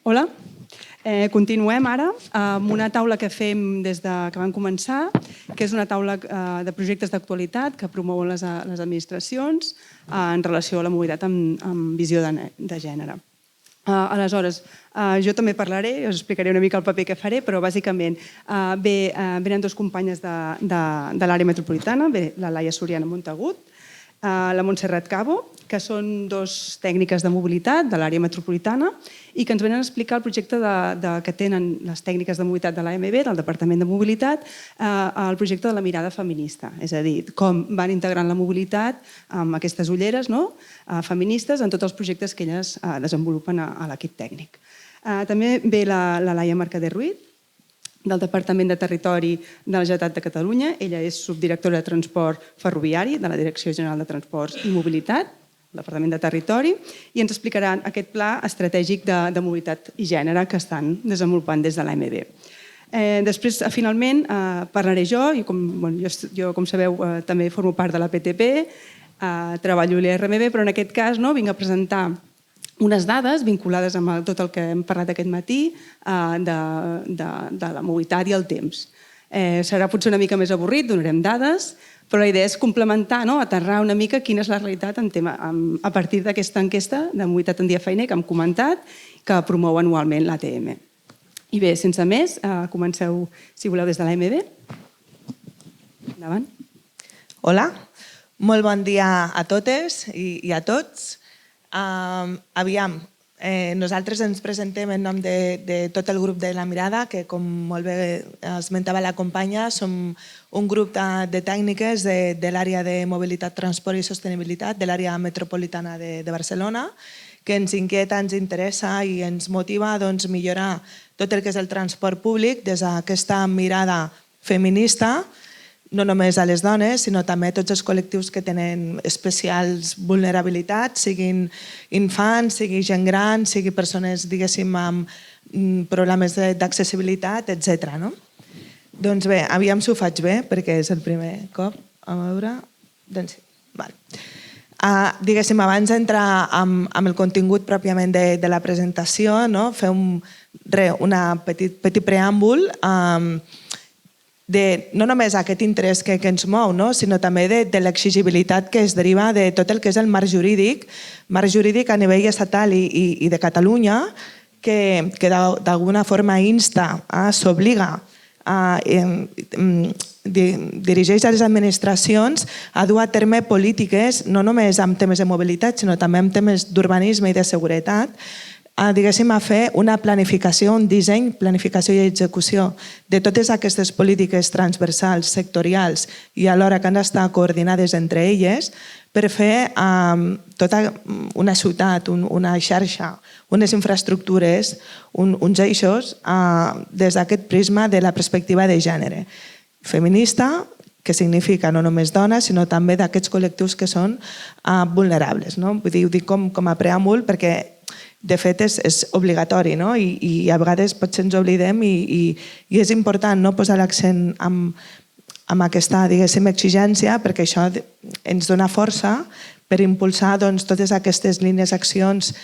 Hola. Continuem ara amb una taula que fem des que vam començar, que és una taula de projectes d'actualitat que promouen les administracions en relació a la mobilitat amb visió de gènere. Aleshores, jo també parlaré, us explicaré una mica el paper que faré, però bàsicament venen dues companyes de l'àrea metropolitana, la Laia Soriana Montagut, la Montserrat Cabo, que són dos tècniques de mobilitat de l'àrea metropolitana i que ens venen a explicar el projecte que tenen les tècniques de mobilitat de l'AMB, del Departament de Mobilitat, el projecte de la mirada feminista. És a dir, com van integrant la mobilitat amb aquestes ulleres feministes en tots els projectes que elles desenvolupen a l'equip tècnic. També ve la Laia Mercader Ruiz, del Departament de Territori de la Generalitat de Catalunya. Ella és subdirectora de Transport Ferroviari de la Direcció General de Transports i Mobilitat, del Departament de Territori, i ens explicaran aquest pla estratègic de mobilitat i gènere que estan desenvolupant des de l'AMB. Després, finalment, parlaré jo, i jo, com sabeu, també formo part de la PTP, treballo a l'IRMB, però en aquest cas vinc a presentar unes dades vinculades amb tot el que hem parlat aquest matí de la mobilitat i el temps. Serà potser una mica més avorrit, donarem dades, però la idea és complementar, aterrar una mica quina és la realitat a partir d'aquesta enquesta de mobilitat en dia feiner que hem comentat, que promou anualment l'ATM. I bé, sense més, comenceu, si voleu, des de l'AMB. Endavant. Hola, molt bon dia a totes i a tots. Aviam, nosaltres ens presentem en nom de tot el grup de La Mirada, que com molt bé esmentava la companya, som un grup de tècniques de l'àrea de mobilitat, transport i sostenibilitat de l'àrea metropolitana de Barcelona, que ens inquieta, ens interessa i ens motiva a millorar tot el que és el transport públic des d'aquesta mirada feminista, no només a les dones, sinó també a tots els col·lectius que tenen especials vulnerabilitats, siguin infants, sigui gent gran, sigui persones, diguéssim, amb problemes d'accessibilitat, etc. Doncs bé, aviam si ho faig bé, perquè és el primer cop. A veure... Doncs sí. Diguéssim, abans d'entrar amb el contingut pròpiament de la presentació, fer un petit preàmbul de no només aquest interès que ens mou, sinó també de l'exigibilitat que es deriva de tot el que és el marc jurídic a nivell estatal i de Catalunya, que d'alguna forma insta, s'obliga, dirigeix a les administracions a dur a terme polítiques no només amb temes de mobilitat, sinó també amb temes d'urbanisme i de seguretat, diguéssim, a fer una planificació, un disseny, planificació i execució de totes aquestes polítiques transversals, sectorials i alhora que han d'estar coordinades entre elles per fer tota una ciutat, una xarxa, unes infraestructures, uns eixos des d'aquest prisma de la perspectiva de gènere. Feminista, que significa no només dones, sinó també d'aquests col·lectius que són vulnerables. Vull dir, ho dic com a preàmbul perquè de fet és obligatori i a vegades potser ens oblidem i és important posar l'accent amb aquesta, diguéssim, exigència perquè això ens dona força per impulsar totes aquestes línies, accions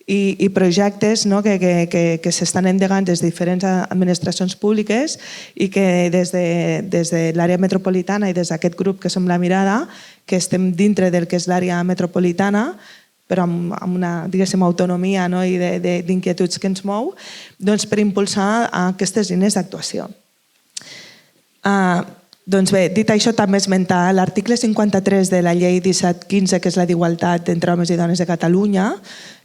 i projectes que s'estan endegant des de diferents administracions públiques i que des de l'àrea metropolitana i des d'aquest grup que som La Mirada, que estem dintre del que és l'àrea metropolitana, però amb una, diguéssim, autonomia i d'inquietuds que ens mou, per impulsar aquestes línies d'actuació. Doncs bé, dit això, també esmentar l'article 53 de la llei 1715, que és la d'igualtat entre homes i dones de Catalunya.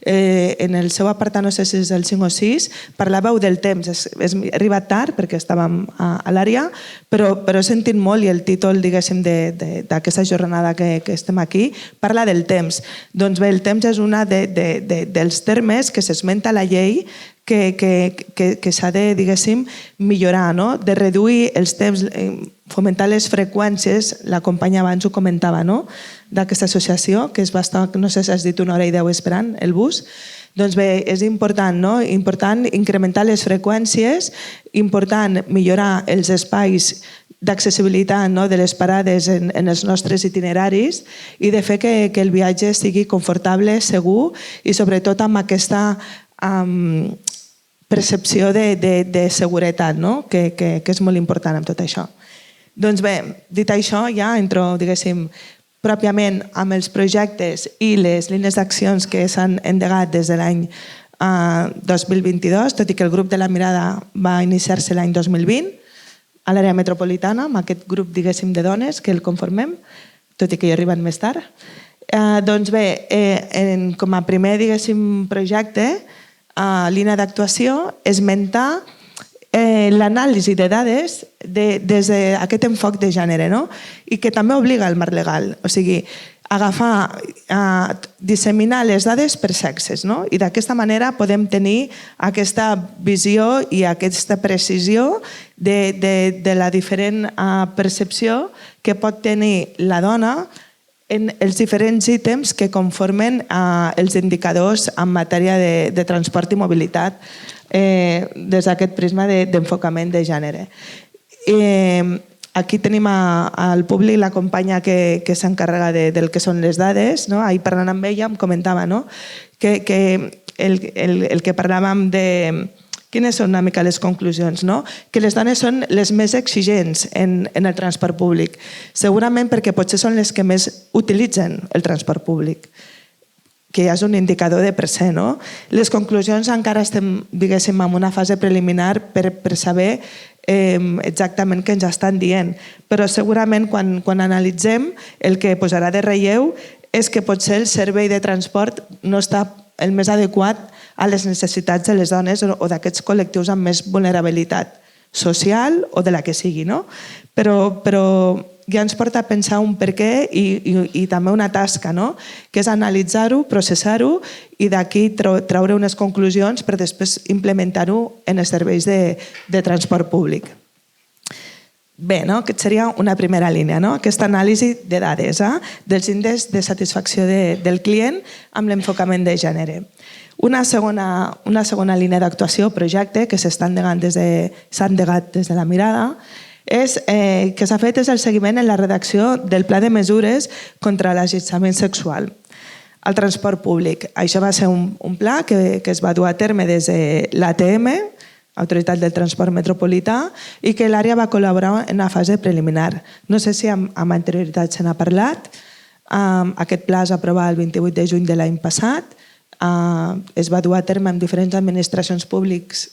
En el seu apartat, no sé si és el 5 o 6, parlàveu del temps. He arribat tard perquè estàvem a l'àrea, però he sentit molt i el títol, diguéssim, d'aquesta jornada que estem aquí parla del temps. Doncs bé, el temps és un dels termes que s'esmenta a la llei que s'ha de, diguéssim, millorar, de reduir els temps, fomentar les freqüències, la companya abans ho comentava, d'aquesta associació, que és bastant, no sé si has dit 1h10 esperant el bus. Doncs bé, és important, important incrementar les freqüències, important millorar els espais d'accessibilitat de les parades en els nostres itineraris i de fer que el viatge sigui confortable, segur i sobretot amb aquesta percepció de seguretat, no? que és molt important amb tot això. Doncs bé, dit això, ja entro, diguéssim, pròpiament amb els projectes i les línies d'accions que s'han endegat des de l'any 2022, tot i que el grup de la Mirada va iniciar-se l'any 2020 a l'àrea metropolitana, amb aquest grup, diguéssim, de dones que el conformem, tot i que hi arriben més tard. Doncs bé, com a primer, diguéssim, projecte, línia d'actuació, esmentar l'anàlisi de dades des d'aquest enfoc de gènere, no? I que també obliga el marc legal, o sigui, agafar, disseminar les dades per sexes, no? I d'aquesta manera podem tenir aquesta visió i aquesta precisió de la diferent percepció que pot tenir la dona en els diferents ítems que conformen els indicadors en matèria de transport i mobilitat des d'aquest prisma d'enfocament de gènere. Aquí tenim al públic la companya que s'encarrega del que són les dades. Ahir parlant amb ella em comentava que el que parlàvem de quines són una mica les conclusions, que les dones són les més exigents en el transport públic, segurament perquè potser són les que més utilitzen el transport públic, que ja és un indicador de per se. Les conclusions encara estem, diguéssim, en una fase preliminar per saber exactament què ens estan dient, però segurament quan analitzem el que posarà de relleu és que potser el servei de transport no està el més adequat a les necessitats de les dones o d'aquests col·lectius amb més vulnerabilitat social o de la que sigui, però ja ens porta a pensar un per què i també una tasca, que és analitzar-ho, processar-ho i d'aquí treure unes conclusions per després implementar-ho en els serveis de transport públic. Bé, aquesta seria una primera línia, aquesta anàlisi de dades dels índexs de satisfacció del client amb l'enfocament de gènere. Una segona línia d'actuació, projecte, que s'ha endegat des de la Mirada, que s'ha fet és el seguiment en la redacció del Pla de Mesures contra l'assetjament sexual al transport públic. Això va ser un pla que es va dur a terme des de l'ATM, Autoritat del Transport Metropolità, i que l'àrea va col·laborar en una fase preliminar. No sé si amb anterioritat se n'ha parlat. Aquest pla es va aprovar el 28 de juny de l'any passat. Es va dur a terme amb diferents administracions públiques,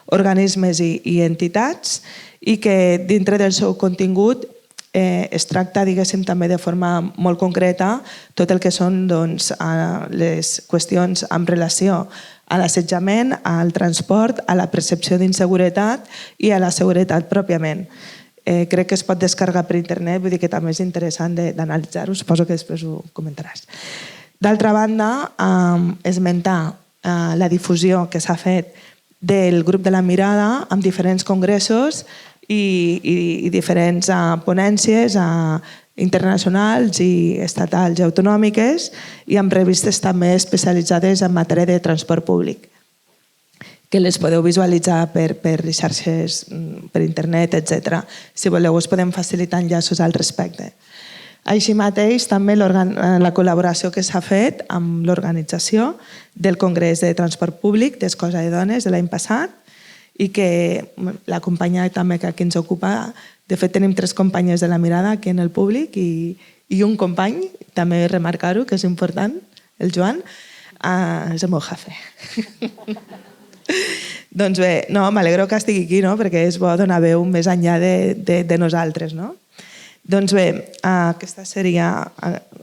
organismes i entitats, i que dintre del seu contingut es tracta, diguéssim, també de forma molt concreta tot el que són les qüestions en relació a l'assetjament, al transport, a la percepció d'inseguretat i a la seguretat pròpiament. Crec que es pot descarregar per internet, vull dir que també és interessant d'analitzar-ho, suposo que després ho comentaràs. D'altra banda, esmentar la difusió que s'ha fet del grup de la Mirada amb diferents congressos i diferents ponències internacionals i estatals i autonòmiques i amb revistes també especialitzades en matèria de transport públic, que les podeu visualitzar per xarxes, per internet, etc. Si voleu, us podem facilitar enllaços al respecte. Així mateix, també la col·laboració que s'ha fet amb l'organització del Congrés de Transport Públic d'Escosa de Dones de l'any passat i que la companya també que aquí ens ocupa, de fet tenim 3 companyes de la Mirada aquí en el públic i un company, també remarcar-ho, que és important, el Joan, és el meu jefe. Doncs bé, m'alegro que estigui aquí, perquè és bo donar veu més enllà de nosaltres. Doncs bé, aquestes serien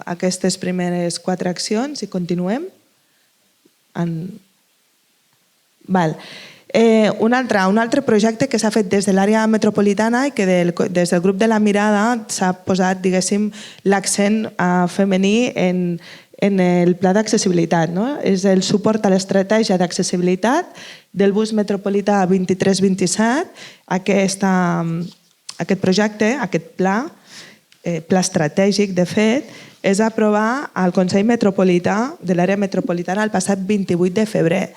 aquestes primeres 4 accions i continuem. Un altre projecte que s'ha fet des de l'àrea metropolitana i que des del grup de la Mirada s'ha posat, diguéssim, l'accent femení en el pla d'accessibilitat. És el suport a l'estratègia d'accessibilitat del bus metropolità 23-27. Aquest projecte, aquest pla estratègic, de fet, es va aprovar al Consell Metropolità de l'àrea metropolitana el passat 28 de febrer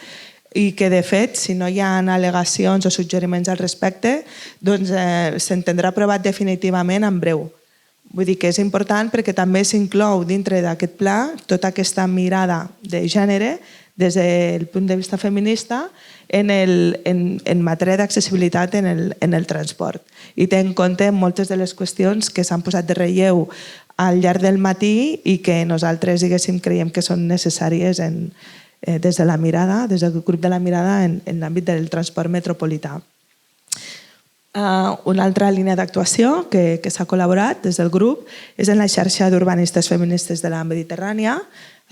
i que, de fet, si no hi ha al·legacions o suggeriments al respecte, doncs s'entendrà aprovat definitivament en breu. Vull dir que és important perquè també s'inclou dintre d'aquest pla tota aquesta mirada de gènere des del punt de vista feminista en matèria d'accessibilitat en el transport. I té en compte moltes de les qüestions que s'han posat de relleu al llarg del matí i que nosaltres, diguéssim, creiem que són necessàries des de la mirada, des del grup de la mirada en l'àmbit del transport metropolità. Una altra línia d'actuació que s'ha col·laborat des del grup és en la xarxa d'urbanistes feministes de la Mediterrània.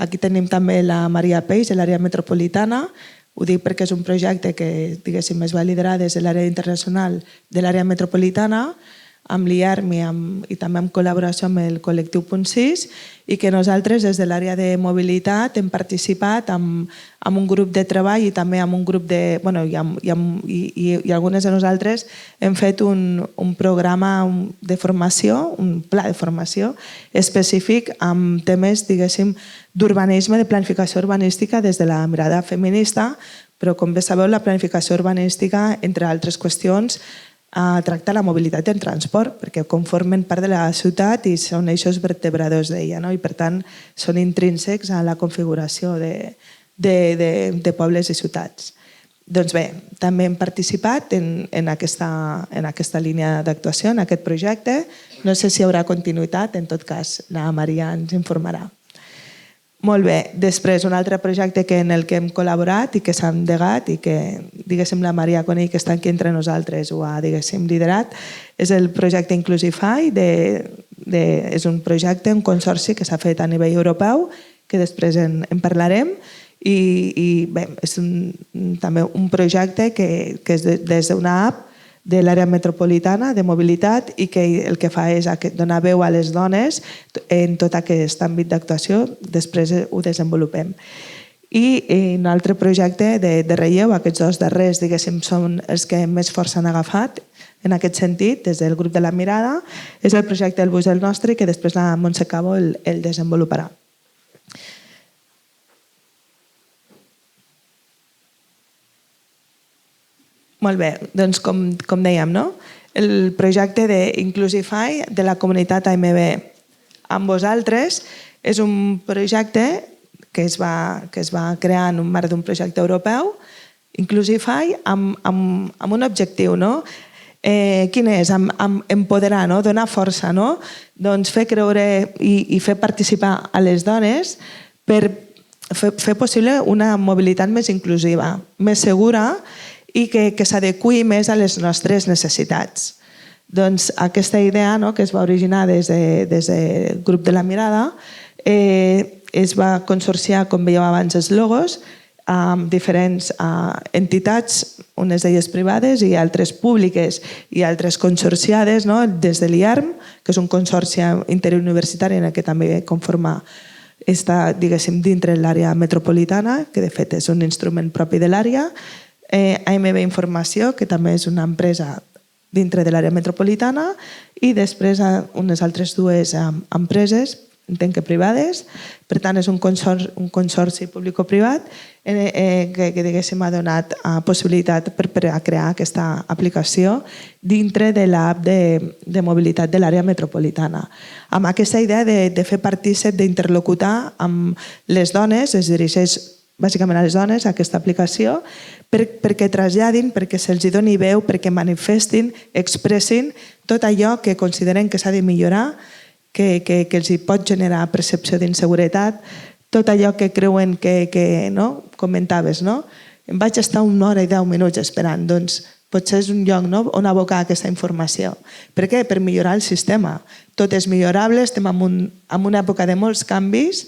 Aquí tenim també la Maria Peix, de l'àrea metropolitana. Ho dic perquè és un projecte que, diguéssim, es va liderar des de l'àrea internacional de l'àrea metropolitana, amb l'IARM i també en col·laboració amb el col·lectiu Punt 6, i que nosaltres des de l'àrea de mobilitat hem participat amb un grup de treball i també amb un grup de... i algunes de nosaltres hem fet un programa de formació, un pla de formació específic amb temes, diguéssim, d'urbanisme, de planificació urbanística des de la mirada feminista, però com bé sabeu la planificació urbanística, entre altres qüestions, tracta la mobilitat i el transport, perquè conformen part de la ciutat i són eixos vertebradors d'ella, no? I per tant són intrínsecs a la configuració de pobles i ciutats. Doncs bé, també hem participat en aquesta línia d'actuació, en aquest projecte. No sé si hi haurà continuïtat, en tot cas la Maria ens informarà. Molt bé, després un altre projecte en el que hem col·laborat i que s'ha endegat i que, diguéssim, la Maria Conill, que està aquí entre nosaltres, ho ha, diguéssim, liderat, és el projecte Inclusify. És un projecte, un consorci que s'ha fet a nivell europeu, que després en parlarem, i bé, és també un projecte que és des d'una app de l'àrea metropolitana de mobilitat i que el que fa és donar veu a les dones en tot aquest àmbit d'actuació. Després ho desenvolupem. I un altre projecte de relleu, aquests dos darrers, diguéssim, són els que més força han agafat en aquest sentit, des del grup de la mirada, és el projecte El bus del nostre, que després la Montse Cabo el desenvoluparà. Molt bé, doncs com dèiem, no? El projecte d'Inclusify de la comunitat AMB amb vosaltres és un projecte que es va crear en un marc d'un projecte europeu, Inclusify, amb un objectiu, no? Quin és? Empoderar, no? Donar força, no? Doncs fer creure i fer participar a les dones per fer possible una mobilitat més inclusiva, més segura i que s'adequi més a les nostres necessitats. Doncs aquesta idea, que es va originar des del grup de la mirada, es va consorciar, com veieu abans, els logos, amb diferents entitats, unes d'elles privades i altres públiques i altres consorciades, des de l'IARM, que és un consorci interuniversitari en el que també conforma està, diguéssim, dintre l'àrea metropolitana, que de fet és un instrument propi de l'àrea, AMB Informació, que també és una empresa dintre de l'àrea metropolitana, i després unes altres dues empreses, entenc que privades. Per tant, és un consorci público-privat que diguéssim ha donat possibilitat per crear aquesta aplicació dintre de l'app de mobilitat de l'àrea metropolitana. Amb aquesta idea de fer partícip, d'interlocutar amb les dones, es dirigeix bàsicament a les dones, aquesta aplicació, perquè traslladin, perquè se'ls doni veu, perquè manifestin, expressin tot allò que consideren que s'ha de millorar, que els hi pot generar percepció d'inseguretat, tot allò que creuen que no? Comentaves, no? Em vaig estar 1 hora i 10 minuts esperant, doncs potser és un lloc on abocar aquesta informació. Per què? Per millorar el sistema. Tot és millorable, estem en una època de molts canvis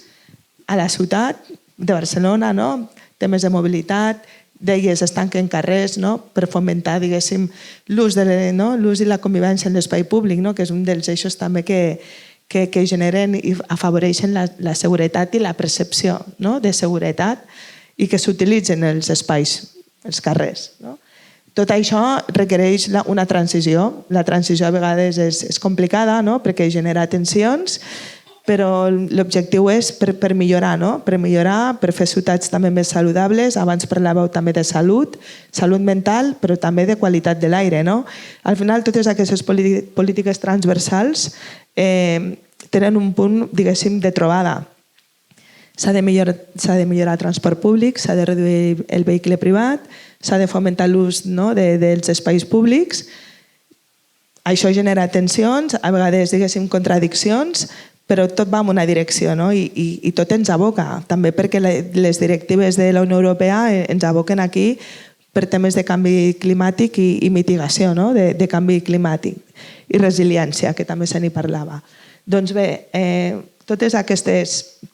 a la ciutat de Barcelona, no? Temes de mobilitat, deies, es tanquen carrers, no? Per fomentar, diguéssim, l'ús i la convivència en l'espai públic, no? Que és un dels eixos també que generen i afavoreixen la seguretat i la percepció, no? De seguretat i que s'utilitzen els espais, els carrers. No? Tot això requereix una transició. La transició a vegades és complicada, no? Perquè genera tensions, però l'objectiu és per millorar, no? Per millorar, per fer ciutats també més saludables. Abans parlàveu també de salut mental, però també de qualitat de l'aire, no? Al final, totes aquestes polítiques transversals tenen un punt, diguéssim, de trobada. S'ha de millorar el transport públic, s'ha de reduir el vehicle privat, s'ha de fomentar l'ús dels espais públics. Això genera tensions, a vegades, diguéssim, contradiccions, però tot va en una direcció, no? I tot ens aboca, també perquè les directives de la Unió Europea ens aboquen aquí per temes de canvi climàtic i mitigació de canvi climàtic i resiliència, que també se n'hi parlava. Doncs bé, tots aquests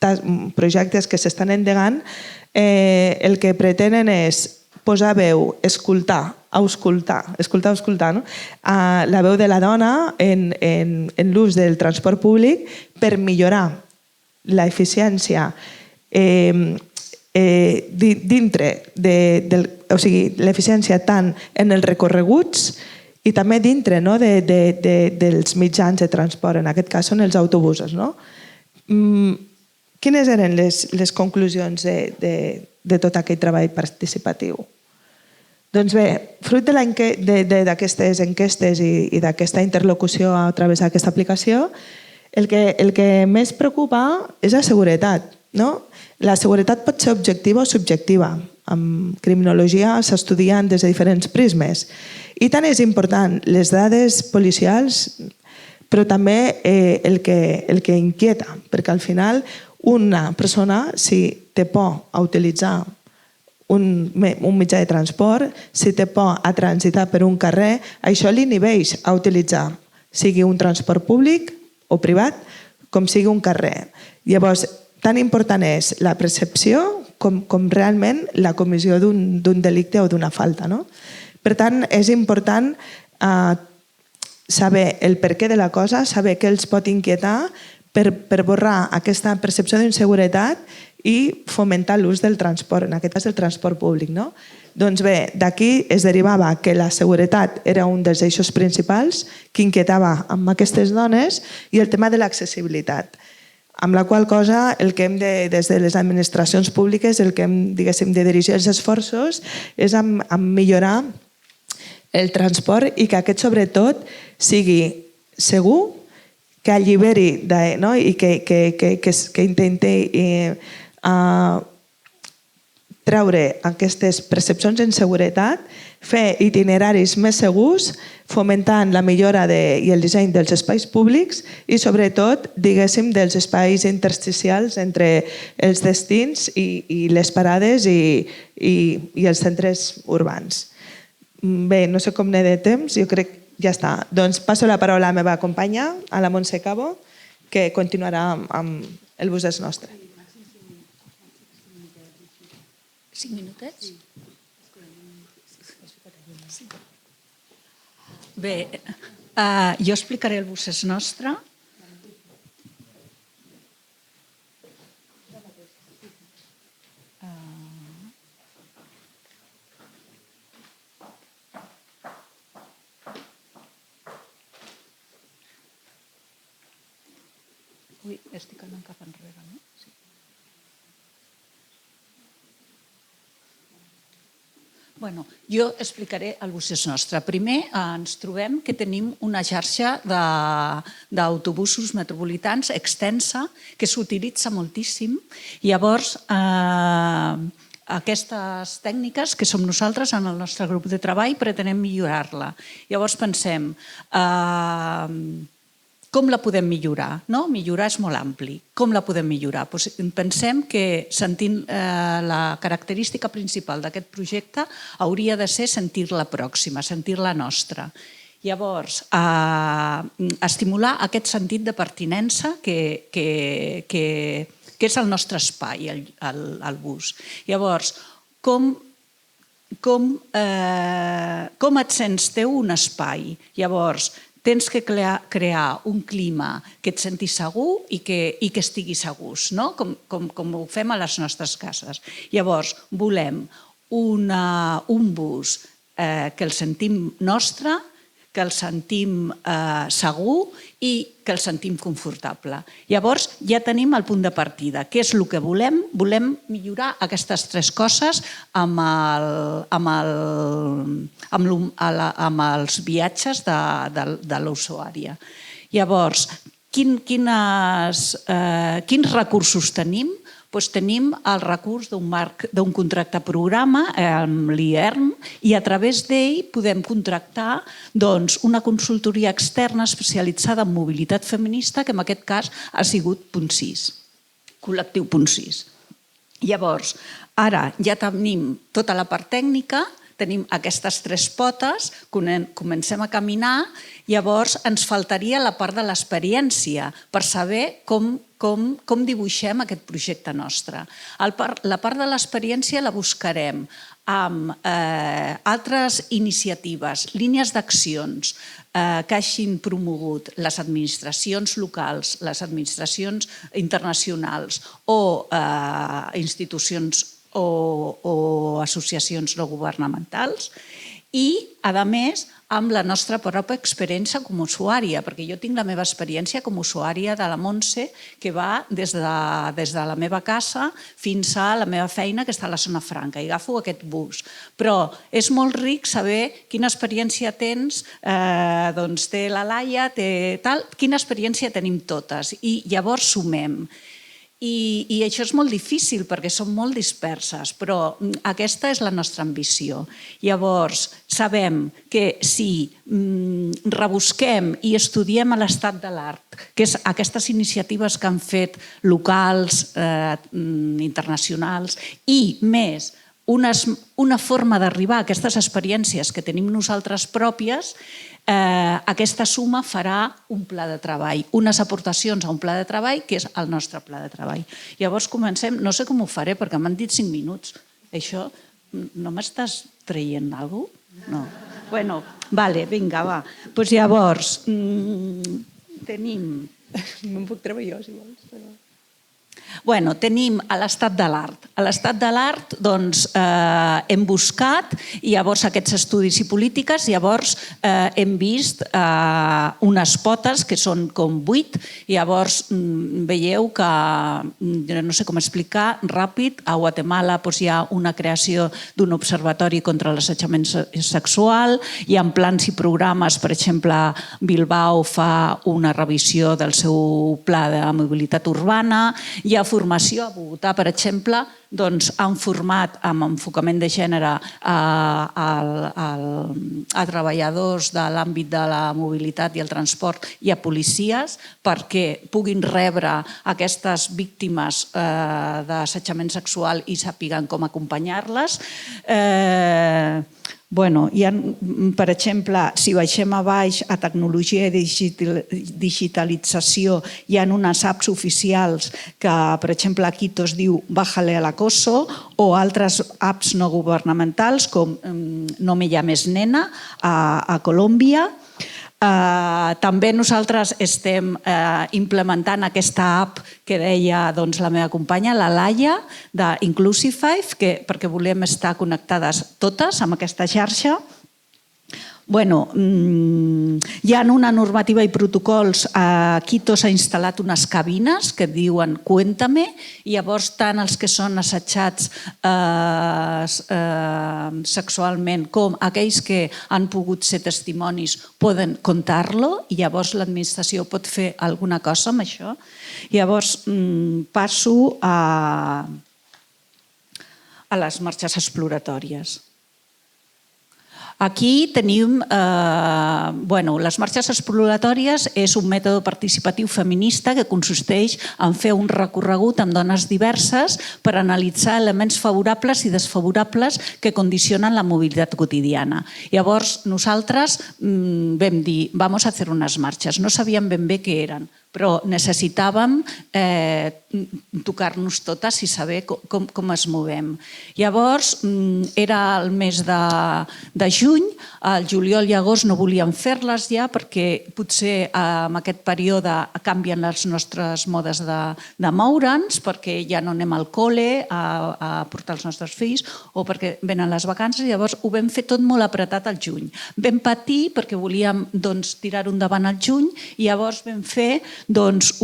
projectes que s'estan endegant el que pretenen és posar veu, escoltar, no? La veu de la dona en l'ús del transport públic per millorar l'eficiència dintre o sigui, l'eficiència tant en els recorreguts i també dintre dels mitjans de transport, en aquest cas són els autobusos. Quines eren les conclusions de tot aquest treball participatiu? Doncs bé, fruit d'aquestes enquestes i d'aquesta interlocució a través d'aquesta aplicació, el que més preocupa és la seguretat. La seguretat pot ser objectiva o subjectiva. En criminologia s'estudien des de diferents prismes. I tant és important les dades policials, però també el que inquieta, perquè al final una persona, si té por a utilitzar un mitjà de transport, si té por a transitar per un carrer, això l'inhibeix a utilitzar, sigui un transport públic o privat, com sigui un carrer. Llavors, tan important és la percepció com realment la comissió d'un delicte o d'una falta. Per tant, és important saber el perquè de la cosa, saber què els pot inquietar per borrar aquesta percepció d'inseguretat i fomentar l'ús del transport, en aquest cas el transport públic. Doncs bé, d'aquí es derivava que la seguretat era un dels eixos principals que inquietava amb aquestes dones i el tema de l'accessibilitat. Amb la qual cosa, el que hem de, des de les administracions públiques, el que hem, diguéssim, de dirigir els esforços és a millorar el transport i que aquest, sobretot, sigui segur, que alliberi i que intenti treure aquestes percepcions d'inseguretat, fer itineraris més segurs, fomentant la millora i el disseny dels espais públics i, sobretot, diguéssim, dels espais intersticials entre els destins i les parades i els centres urbans. Bé, no sé com n'he de temps, jo crec que ja està. Doncs passo la paraula a la meva companya, a la Montse Cabo, que continuarà amb el Bus és nostre. 5 minutets? Bé, jo explicaré el Bus és nostre. Ui, estic anant cap enrere, no? Sí. Bueno, jo explicaré el Bus és nostre. Primer ens trobem que tenim una xarxa d'autobusos metropolitans extensa que s'utilitza moltíssim. Llavors, aquestes tècniques que som nosaltres en el nostre grup de treball pretenem millorar-la. Llavors pensem, com la podem millorar? Millorar és molt ampli. Com la podem millorar? Pensem que sentint la característica principal d'aquest projecte hauria de ser sentir-la pròxima, sentir-la nostra. Llavors, estimular aquest sentit de pertinença que és el nostre espai, el bus. Llavors, com et sents teu un espai? Llavors, tens que crear un clima que et sentis segur i que estigui segurs, com ho fem a les nostres cases. Llavors, volem un bus que el sentim nostre, que el sentim segur i que el sentim confortable. Llavors, ja tenim el punt de partida. Què és el que volem? Volem millorar aquestes tres coses amb els viatges de l'usuària. Llavors, quins recursos tenim? Doncs tenim el recurs d'un contracte programa amb l'IERM i a través d'ell podem contractar una consultoria externa especialitzada en mobilitat feminista, que en aquest cas ha sigut Punt 6, col·lectiu Punt 6. Llavors, ara ja tenim tota la part tècnica, tenim aquestes 3 potes, comencem a caminar, llavors ens faltaria la part de l'experiència per saber com dibuixem aquest projecte nostre. La part de l'experiència la buscarem amb altres iniciatives, línies d'accions que hagin promogut les administracions locals, les administracions internacionals o institucions o associacions no governamentals i, a més, amb la nostra pròpia experiència com a usuària, perquè jo tinc la meva experiència com a usuària de la Montse, que va des de la meva casa fins a la meva feina, que està a la zona franca, i agafo aquest bus. Però és molt ric saber quina experiència tens, doncs té la Laia, té tal, quina experiència tenim totes, i llavors sumem. I això és molt difícil perquè són molt disperses, però aquesta és la nostra ambició. Llavors, sabem que si rebusquem i estudiem l'estat de l'art, que és aquestes iniciatives que han fet locals, internacionals, i més una forma d'arribar a aquestes experiències que tenim nosaltres pròpies, aquesta suma farà un pla de treball, unes aportacions a un pla de treball que és el nostre pla de treball. Llavors comencem, no sé com ho faré perquè m'han dit 5 minuts. Això, no m'estàs traient alguna cosa? No. Bueno, vale, vinga, va. Doncs llavors, tenim... No em puc treure jo, si vols. Bueno, tenim l'estat de l'art. A l'estat de l'art hem buscat, i llavors aquests estudis i polítiques, llavors hem vist unes potes que són com 8, i llavors veieu que, no sé com explicar, ràpid, a Guatemala hi ha una creació d'un observatori contra l'assetjament sexual, hi ha plans i programes, per exemple, Bilbao fa una revisió del seu pla de mobilitat urbana, hi ha formació a Bogotà, per exemple, han format amb enfocament de gènere a treballadors de l'àmbit de la mobilitat i el transport i a policies perquè puguin rebre aquestes víctimes d'assetjament sexual i sàpiguen com acompanyar-les. Hi ha, per exemple, si baixem a baix a tecnologia i digitalització, hi ha unes apps oficials que, per exemple, aquí es diu Bájale al acoso, o altres apps no governamentals com No me llames nena a Colòmbia. També nosaltres estem implementant aquesta app que deia la meva companya, la Laia, d'Inclusify, perquè volem estar connectades totes amb aquesta xarxa. Hi ha una normativa i protocols. Quito s'ha instal·lat unes cabines que diuen Cuéntame, i llavors tant els que són assetjats sexualment com aquells que han pogut ser testimonis poden contar-lo, i llavors l'administració pot fer alguna cosa amb això. Llavors passo a les marxes exploratòries. Aquí tenim... Les marxes exploratòries és un mètode participatiu feminista que consisteix en fer un recorregut amb dones diverses per analitzar elements favorables i desfavorables que condicionen la mobilitat quotidiana. Llavors, nosaltres vam dir, vamos a hacer unes marxes. No sabíem ben bé què eren, però necessitàvem tocar-nos totes i saber com es movem. Llavors, era el mes de juny, al juliol i agost no volíem fer-les ja perquè potser en aquest període canvien les nostres modes de moure'ns, perquè ja no anem al col·le a portar els nostres fills o perquè venen les vacances, llavors ho vam fer tot molt apretat al juny. Vam patir perquè volíem tirar-ho endavant al juny i llavors vam fer uns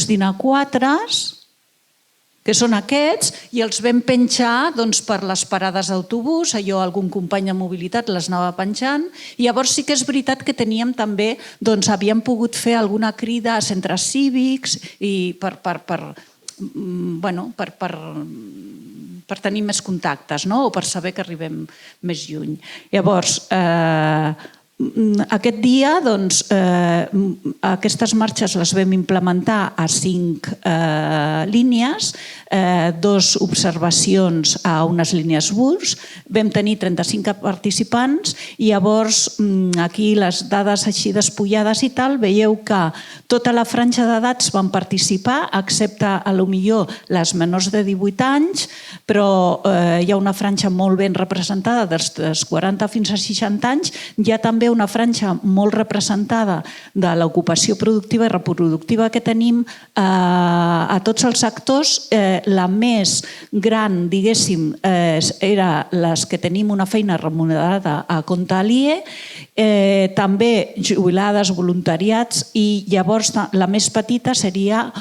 dinar-quatres que són aquests, i els vam penjar per les parades d'autobús, allò algun company de mobilitat les anava penjant, i llavors sí que és veritat que teníem també, havíem pogut fer alguna crida a centres cívics i per tenir més contactes, o per saber que arribem més lluny. Llavors, aquest dia, aquestes marxes les vam implementar a 5 línies, 2 observacions a unes línies bus, vam tenir 35 participants i llavors aquí les dades així despullades i tal, veieu que tota la franja d'edats van participar, excepte a lo millor les menors de 18 anys, però hi ha una franja molt ben representada dels 40 fins a 60 anys, hi ha també una franja molt representada de l'ocupació productiva i reproductiva que tenim a tots els sectors. La més gran, diguéssim, era les que tenim una feina remunerada a compte aliè, també jubilades, voluntariats, i llavors la més petita seria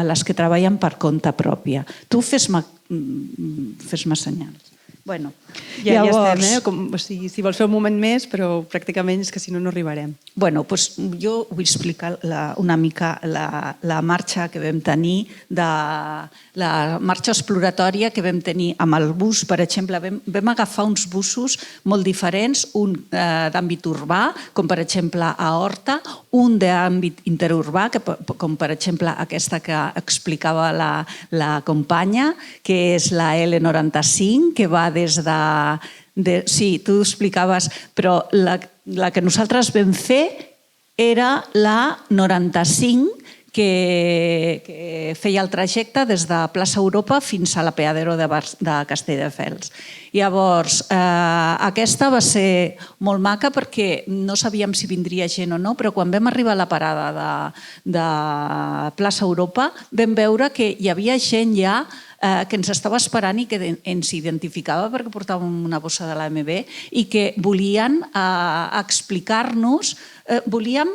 les que treballen per compte pròpia. Tu fes-me senyals. Bueno, ja estem, si vols fer un moment més, però pràcticament és que si no, no arribarem. Bueno, doncs jo vull explicar una mica la marxa que vam tenir, la marxa exploratòria que vam tenir amb el bus, per exemple. Vam agafar uns busos molt diferents, un d'àmbit urbà, com per exemple a Horta, un d'àmbit interurbà, com per exemple aquesta que explicava la companya, que és la L95, que va des de... Sí, tu explicaves, però la que nosaltres vam fer era la 95, que feia el trajecte des de Plaça Europa fins a l'Apeadero de Castelldefels. Llavors, aquesta va ser molt maca perquè no sabíem si vindria gent o no, però quan vam arribar a la parada de Plaça Europa vam veure que hi havia gent ja que ens estava esperant i que ens identificava perquè portàvem una bossa de l'AMB i que volien explicar-nos, volien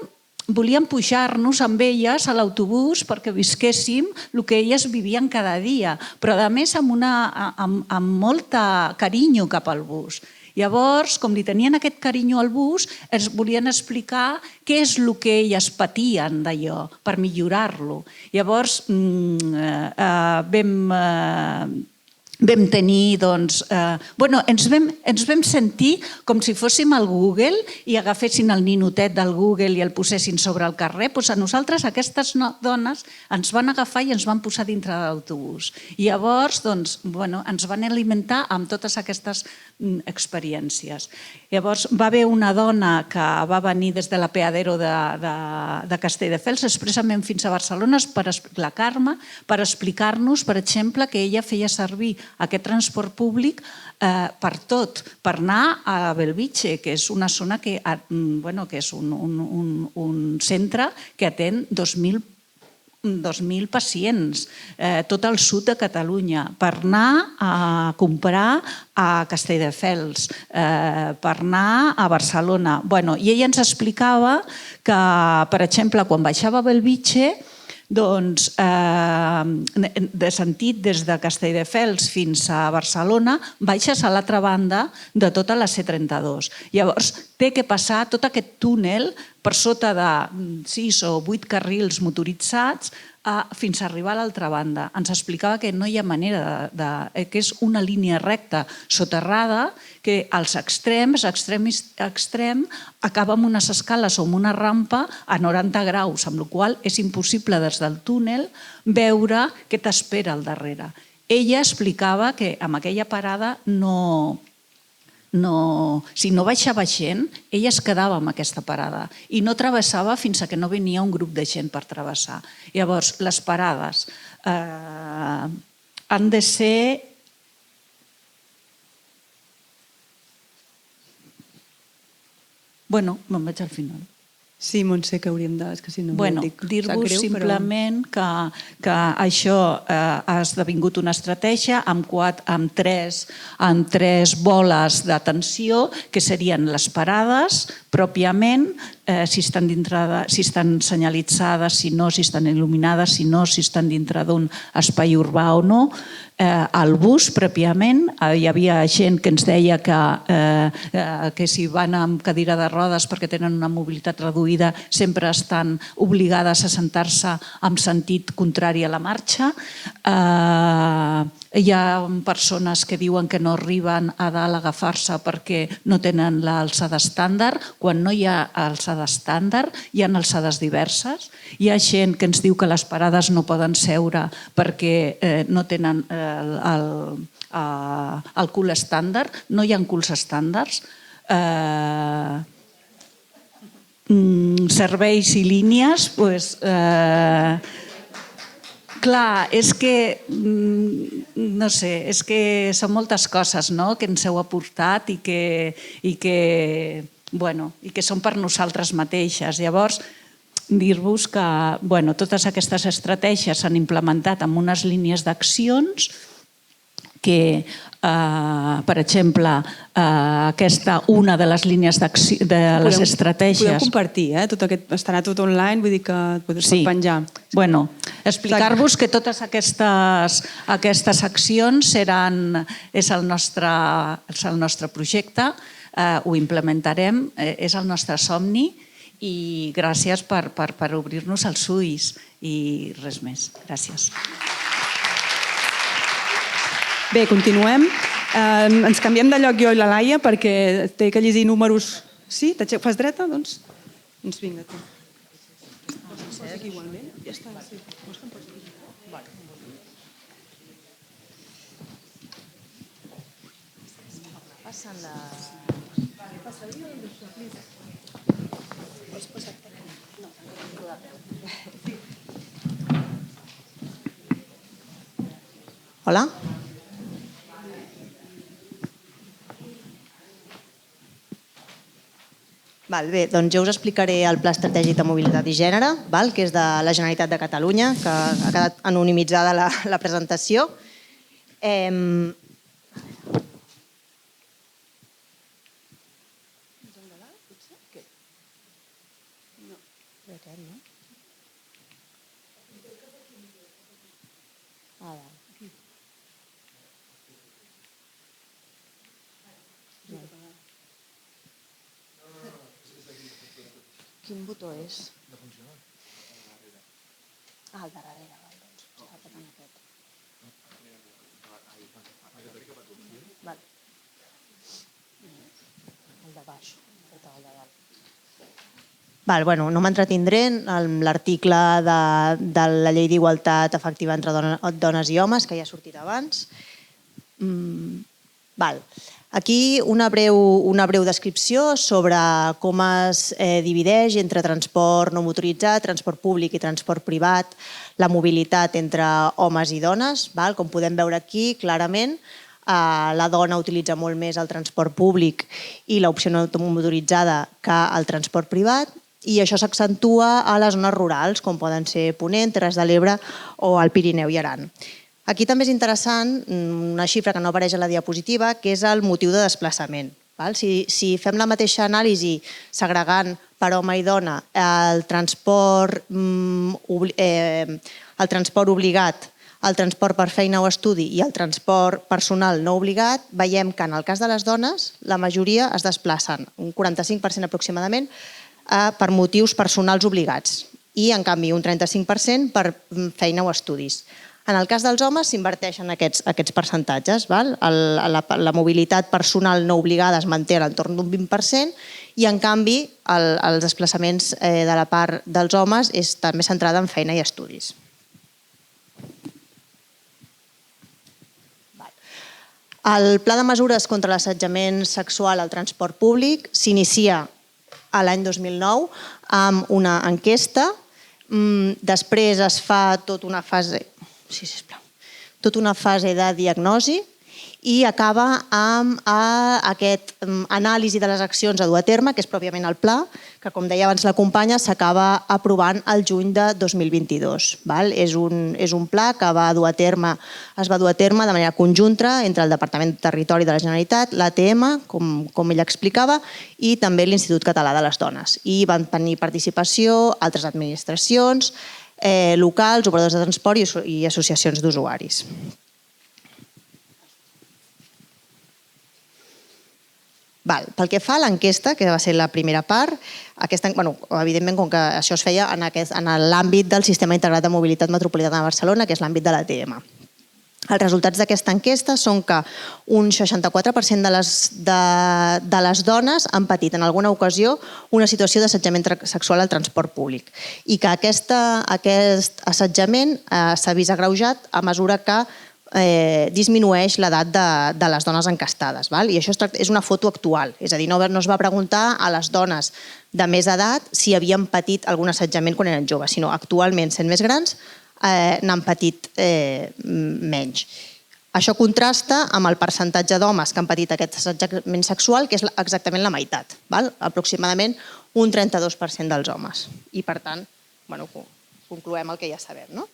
pujar-nos amb elles a l'autobús perquè visquéssim el que elles vivien cada dia, però a més amb molt carinyo cap al bus. Llavors, com li tenien aquest carinyo al bus, ens volien explicar què és el que elles patien d'allò, per millorar-lo. Llavors, vam tenir, ens vam sentir com si fóssim al Google i agafessin el ninotet del Google i el posessin sobre el carrer. A nosaltres aquestes dones ens van agafar i ens van posar dintre de l'autobús. I llavors ens van alimentar amb totes aquestes experiències. Llavors va haver una dona que va venir des de l'Apeadero de Castelldefels expressament fins a Barcelona, la Carme, per explicar-nos, per exemple, que ella feia servir aquest transport públic per tot, per anar a Belvitge, que és una zona que és un centre que atén 2.000 pacients, tot el sud de Catalunya, per anar a comprar a Castelldefels, per anar a Barcelona. I ella ens explicava que, per exemple, quan baixava a Belvitge, de sentit des de Castelldefels fins a Barcelona, baixes a l'altra banda de tota la C32. Llavors, té que passar tot aquest túnel per sota de 6 o 8 carrils motoritzats fins a arribar a l'altra banda. Ens explicava que no hi ha manera, que és una línia recta soterrada, que als extrems, extrem, acaba amb unes escales o amb una rampa a 90 graus, amb la qual cosa és impossible des del túnel veure què t'espera al darrere. Ella explicava que amb aquella parada si no baixava gent, ella es quedava amb aquesta parada i no travessava fins que no venia un grup de gent per travessar. Llavors, les parades han de ser... Me'n vaig al final. Sí, Montse, que hauríem de... Dir-vos simplement que això ha esdevingut una estratègia amb 3 boles d'atenció, que serien les parades, pròpiament, si estan senyalitzades, si no, si estan il·luminades, si no, si estan dintre d'un espai urbà o no. Al bus, pròpiament, hi havia gent que ens deia que si van amb cadira de rodes perquè tenen una mobilitat reduïda sempre estan obligades a sentar-se en sentit contrari a la marxa. Hi ha persones que diuen que no arriben a dalt a agafar-se perquè no tenen l'alçada estàndard. Quan no hi ha alçada estàndard, hi ha alçades diverses. Hi ha gent que ens diu que les parades no poden seure perquè no tenen el cul estàndard. No hi ha culs estàndards. Serveis i línies, clar, és que, no sé, és que són moltes coses que ens heu aportat i que són per nosaltres mateixes. Llavors, dir-vos que totes aquestes estratègies s'han implementat amb unes línies d'accions que, per exemple, una de les línies de les estratègies... Podeu compartir, estarà tot online, vull dir que et pots penjar. Bueno, explicar-vos que totes aquestes accions és el nostre projecte, ho implementarem, és el nostre somni i gràcies per obrir-nos els ulls i res més. Gràcies. Bé, continuem. Ens canviem de lloc jo i la Laia perquè té que llegir números... Sí? Fas dreta? Doncs vinga. Vols que aquí igualment? Ja està. Vols que em posi aquí? Passant la... Hola? Bé, doncs jo us explicaré el Pla Estratègic de Mobilitat i Gènere, que és de la Generalitat de Catalunya, que ha quedat anonimitzada la presentació. Quin botó és? No funciona. Al darrere. Doncs estava patant aquest. El de baix. El de dalt. No m'entretindré en l'article de la Llei d'Igualtat Efectiva entre dones i homes, que ja ha sortit abans. Aquí una breu descripció sobre com es divideix entre transport no motoritzat, transport públic i transport privat, la mobilitat entre homes i dones. Com podem veure aquí, clarament, la dona utilitza molt més el transport públic i l'opció no motoritzada que el transport privat, i això s'accentua a les zones rurals, com poden ser Ponent, Terres de l'Ebre o el Pirineu i Aran. Aquí també és interessant una xifra que no apareix a la diapositiva, que és el motiu de desplaçament. Si fem la mateixa anàlisi segregant per home i dona el transport obligat, el transport per feina o estudi i el transport personal no obligat, veiem que en el cas de les dones la majoria es desplacen, un 45% aproximadament, per motius personals obligats i en canvi un 35% per feina o estudis. En el cas dels homes s'inverteixen aquests percentatges. La mobilitat personal no obligada es manté a l'entorn d'un 20% i, en canvi, els desplaçaments de la part dels homes és també centrada en feina i estudis. El Pla de Mesures contra l'assetjament sexual al transport públic s'inicia l'any 2009 amb una enquesta. Després es fa tota una fase de diagnosi i acaba amb aquest anàlisi de les accions a dur a terme, que és pròpiament el pla, que, com deia abans la companya, s'acaba aprovant el juny de 2022. És un pla que es va dur a terme de manera conjunta entre el Departament de Territori de la Generalitat, l'ATM, com ella explicava, i també l'Institut Català de les Dones. I van tenir participació altres administracions locals, operadors de transport i associacions d'usuaris. Pel que fa a l'enquesta, que va ser la primera part, evidentment, com que això es feia en l'àmbit del Sistema Integrat de Mobilitat Metropolitana de Barcelona, que és l'àmbit de l'ATM. Els resultats d'aquesta enquesta són que un 64% de les dones han patit en alguna ocasió una situació d'assetjament sexual al transport públic i que aquest assetjament s'ha vist agreujat a mesura que disminueix l'edat de les dones encastades. I això és una foto actual, és a dir, no es va preguntar a les dones de més edat si havien patit algun assetjament quan eren joves, sinó actualment, sent més grans, n'han patit menys. Això contrasta amb el percentatge d'homes que han patit aquest assetjament sexual, que és exactament la meitat, aproximadament un 32% dels homes. I, per tant, concloem el que ja sabem, no?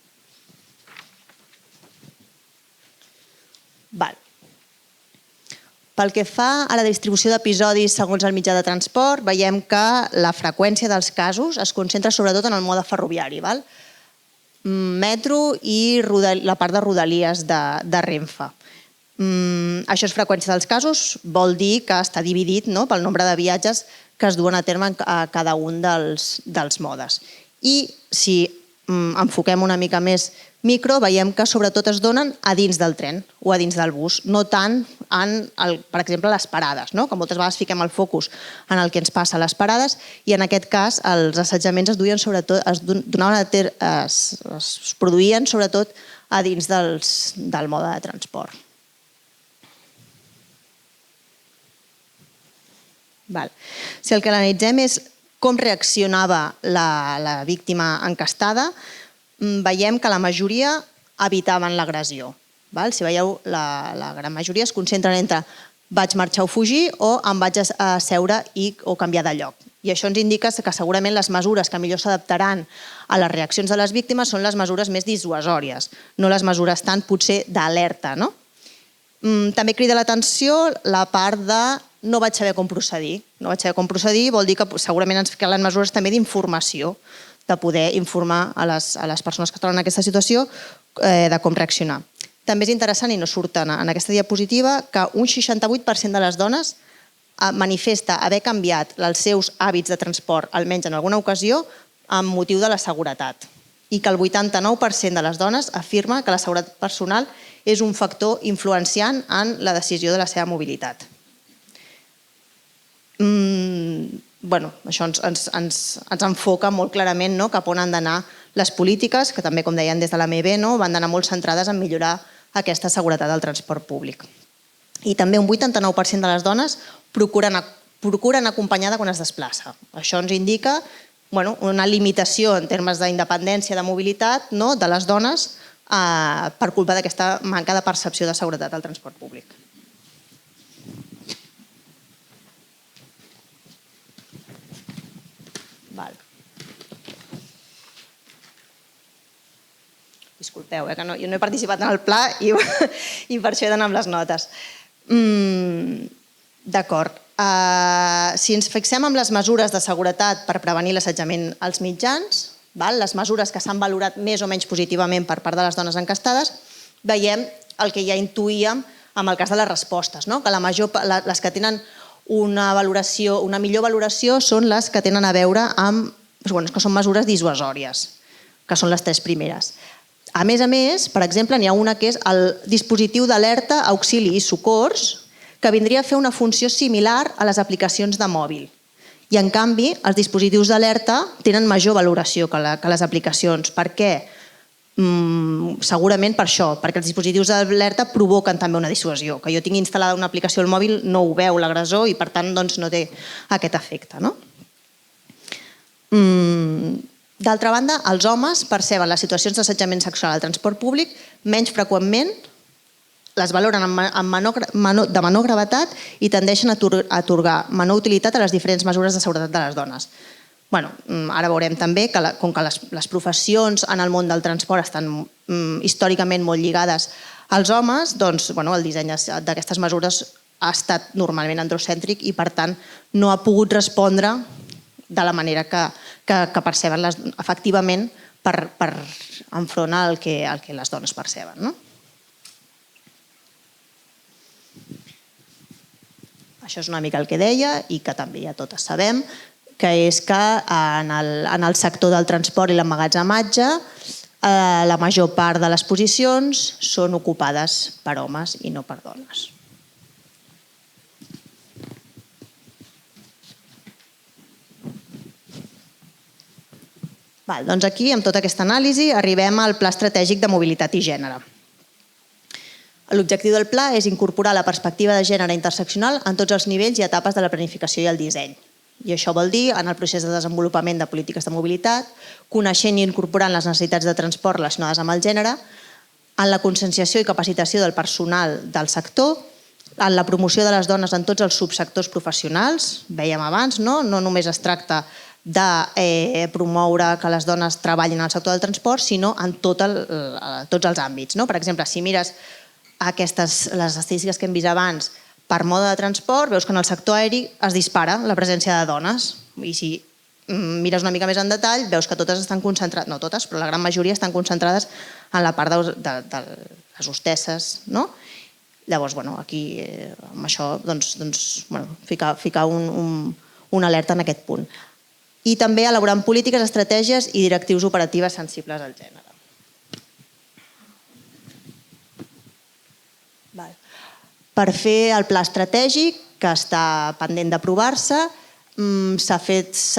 Pel que fa a la distribució d'episodis segons el mitjà de transport, veiem que la freqüència dels casos es concentra sobretot en el mode ferroviari, metro i la part de rodalies de Renfe. Això és freqüència dels casos, vol dir que està dividit pel nombre de viatges que es duen a terme a cada un dels modes. I si enfoquem una mica més micro, veiem que sobretot es donen a dins del tren o a dins del bus, no tant en, per exemple, les parades, que moltes vegades fiquem el focus en el que ens passa a les parades i en aquest cas els assetjaments es produïen sobretot a dins del mode de transport. Si el que analitzem és com reaccionava la víctima encastada, veiem que la majoria evitaven l'agressió. Si veieu, la gran majoria es concentren entre vaig marxar o fugir o em vaig asseure o canviar de lloc. I això ens indica que segurament les mesures que millor s'adaptaran a les reaccions de les víctimes són les mesures més dissuasòries, no les mesures tant potser d'alerta. També crida l'atenció la part de no vaig saber com procedir. No vaig saber com procedir vol dir que segurament ens calen mesures també d'informació, de poder informar a les persones que es troben en aquesta situació de com reaccionar. També és interessant, i no surt en aquesta diapositiva, que un 68% de les dones manifesta haver canviat els seus hàbits de transport, almenys en alguna ocasió, amb motiu de la seguretat. I que el 89% de les dones afirma que la seguretat personal és un factor influenciant en la decisió de la seva mobilitat. Això ens enfoca molt clarament cap on han d'anar les polítiques, que també, com deien des de l'AMB, van d'anar molt centrades en millorar aquesta seguretat del transport públic. I també un 89% de les dones procuren acompanyada quan es desplaça. Això ens indica una limitació en termes d'independència, de mobilitat de les dones per culpa d'aquesta manca de percepció de seguretat al transport públic. Disculpeu, que jo no he participat en el pla i per això he d'anar amb les notes. D'acord. Si ens fixem en les mesures de seguretat per prevenir l'assetjament als mitjans, les mesures que s'han valorat més o menys positivament per part de les dones encastades, veiem el que ja intuïem amb el cas de les respostes, que les que tenen una millor valoració són les que tenen a veure amb, que són mesures dissuasòries, que són les 3 primeres. A més, per exemple, n'hi ha una que és el dispositiu d'alerta, auxili i socors, que vindria a fer una funció similar a les aplicacions de mòbil. I, en canvi, els dispositius d'alerta tenen major valoració que les aplicacions. Per què? Segurament per això, perquè els dispositius d'alerta provoquen també una dissuasió. Que jo tingui instal·lada una aplicació al mòbil no ho veu l'agressor i, per tant, no té aquest efecte. D'altra banda, els homes perceben les situacions d'assetjament sexual al transport públic menys freqüentment les valoren de menor gravetat i tendeixen a atorgar menor utilitat a les diferents mesures de seguretat de les dones. Ara veurem també que com que les professions en el món del transport estan històricament molt lligades als homes, doncs el disseny d'aquestes mesures ha estat normalment androcèntric i, per tant, no ha pogut respondre de la manera que perceben efectivament per enfront al que les dones perceben. Això és una mica el que deia i que també ja totes sabem, que és que en el sector del transport i l'emmagatzematge la major part de les posicions són ocupades per homes i no per dones. Doncs aquí, amb tota aquesta anàlisi, arribem al Pla Estratègic de Mobilitat i Gènere. L'objectiu del pla és incorporar la perspectiva de gènere interseccional en tots els nivells i etapes de la planificació i el disseny. I això vol dir, en el procés de desenvolupament de polítiques de mobilitat, coneixent i incorporant les necessitats de transport relacionades amb el gènere, en la conscienciació i capacitació del personal del sector, en la promoció de les dones en tots els subsectors professionals, vèiem abans, no només es tracta de promoure que les dones treballin en el sector del transport, sinó en tots els àmbits. Per exemple, si mires les estadístiques que hem vist abans per mode de transport, veus que en el sector aeri es dispara la presència de dones. I si mires una mica més en detall, veus que totes estan concentrades, no totes, però la gran majoria estan concentrades en la part de les hostesses. Llavors, aquí amb això ficar una alerta en aquest punt. I també elaborant polítiques, estratègies i directius operatives sensibles al gènere. Per fer el pla estratègic, que està pendent d'aprovar-se, s'ha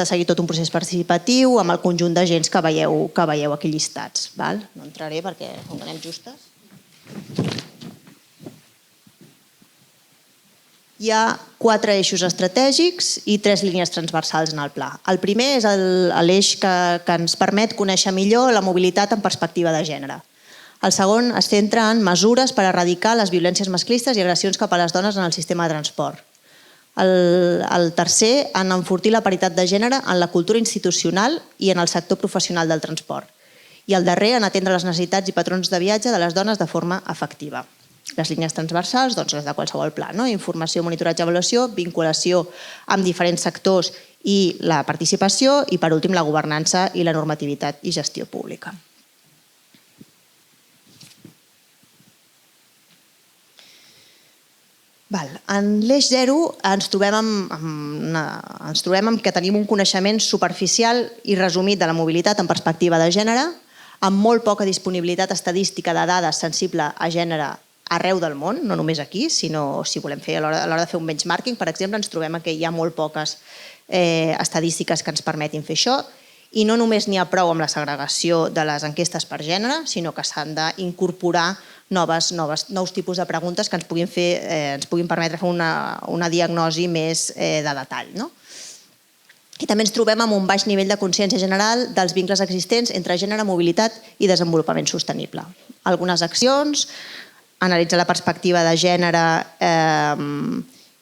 seguit tot un procés participatiu amb el conjunt d'agents que veieu aquí llistats. No entraré perquè com que anem justes. Hi ha 4 eixos estratègics i 3 línies transversals en el pla. El primer és l'eix que ens permet conèixer millor la mobilitat en perspectiva de gènere. El segon es centra en mesures per erradicar les violències masclistes i agressions cap a les dones en el sistema de transport. El tercer, en enfortir la paritat de gènere en la cultura institucional i en el sector professional del transport. I el darrer, en atendre les necessitats i patrons de viatge de les dones de forma efectiva. Les línies transversals, les de qualsevol pla, informació, monitoratge, avaluació, vinculació amb diferents sectors i la participació i, per últim, la governança i la normativitat i gestió pública. En l'eix 0 ens trobem amb que tenim un coneixement superficial i resumit de la mobilitat en perspectiva de gènere, amb molt poca disponibilitat estadística de dades sensible a gènere arreu del món, no només aquí, sinó si volem fer a l'hora de fer un benchmarking, per exemple, ens trobem que hi ha molt poques estadístiques que ens permetin fer això, i no només n'hi ha prou amb la segregació de les enquestes per gènere, sinó que s'han d'incorporar nous tipus de preguntes que ens puguin permetre fer una diagnosi més de detall. I també ens trobem amb un baix nivell de consciència general dels vincles existents entre gènere, mobilitat i desenvolupament sostenible. Algunes accions, analitzar la perspectiva de gènere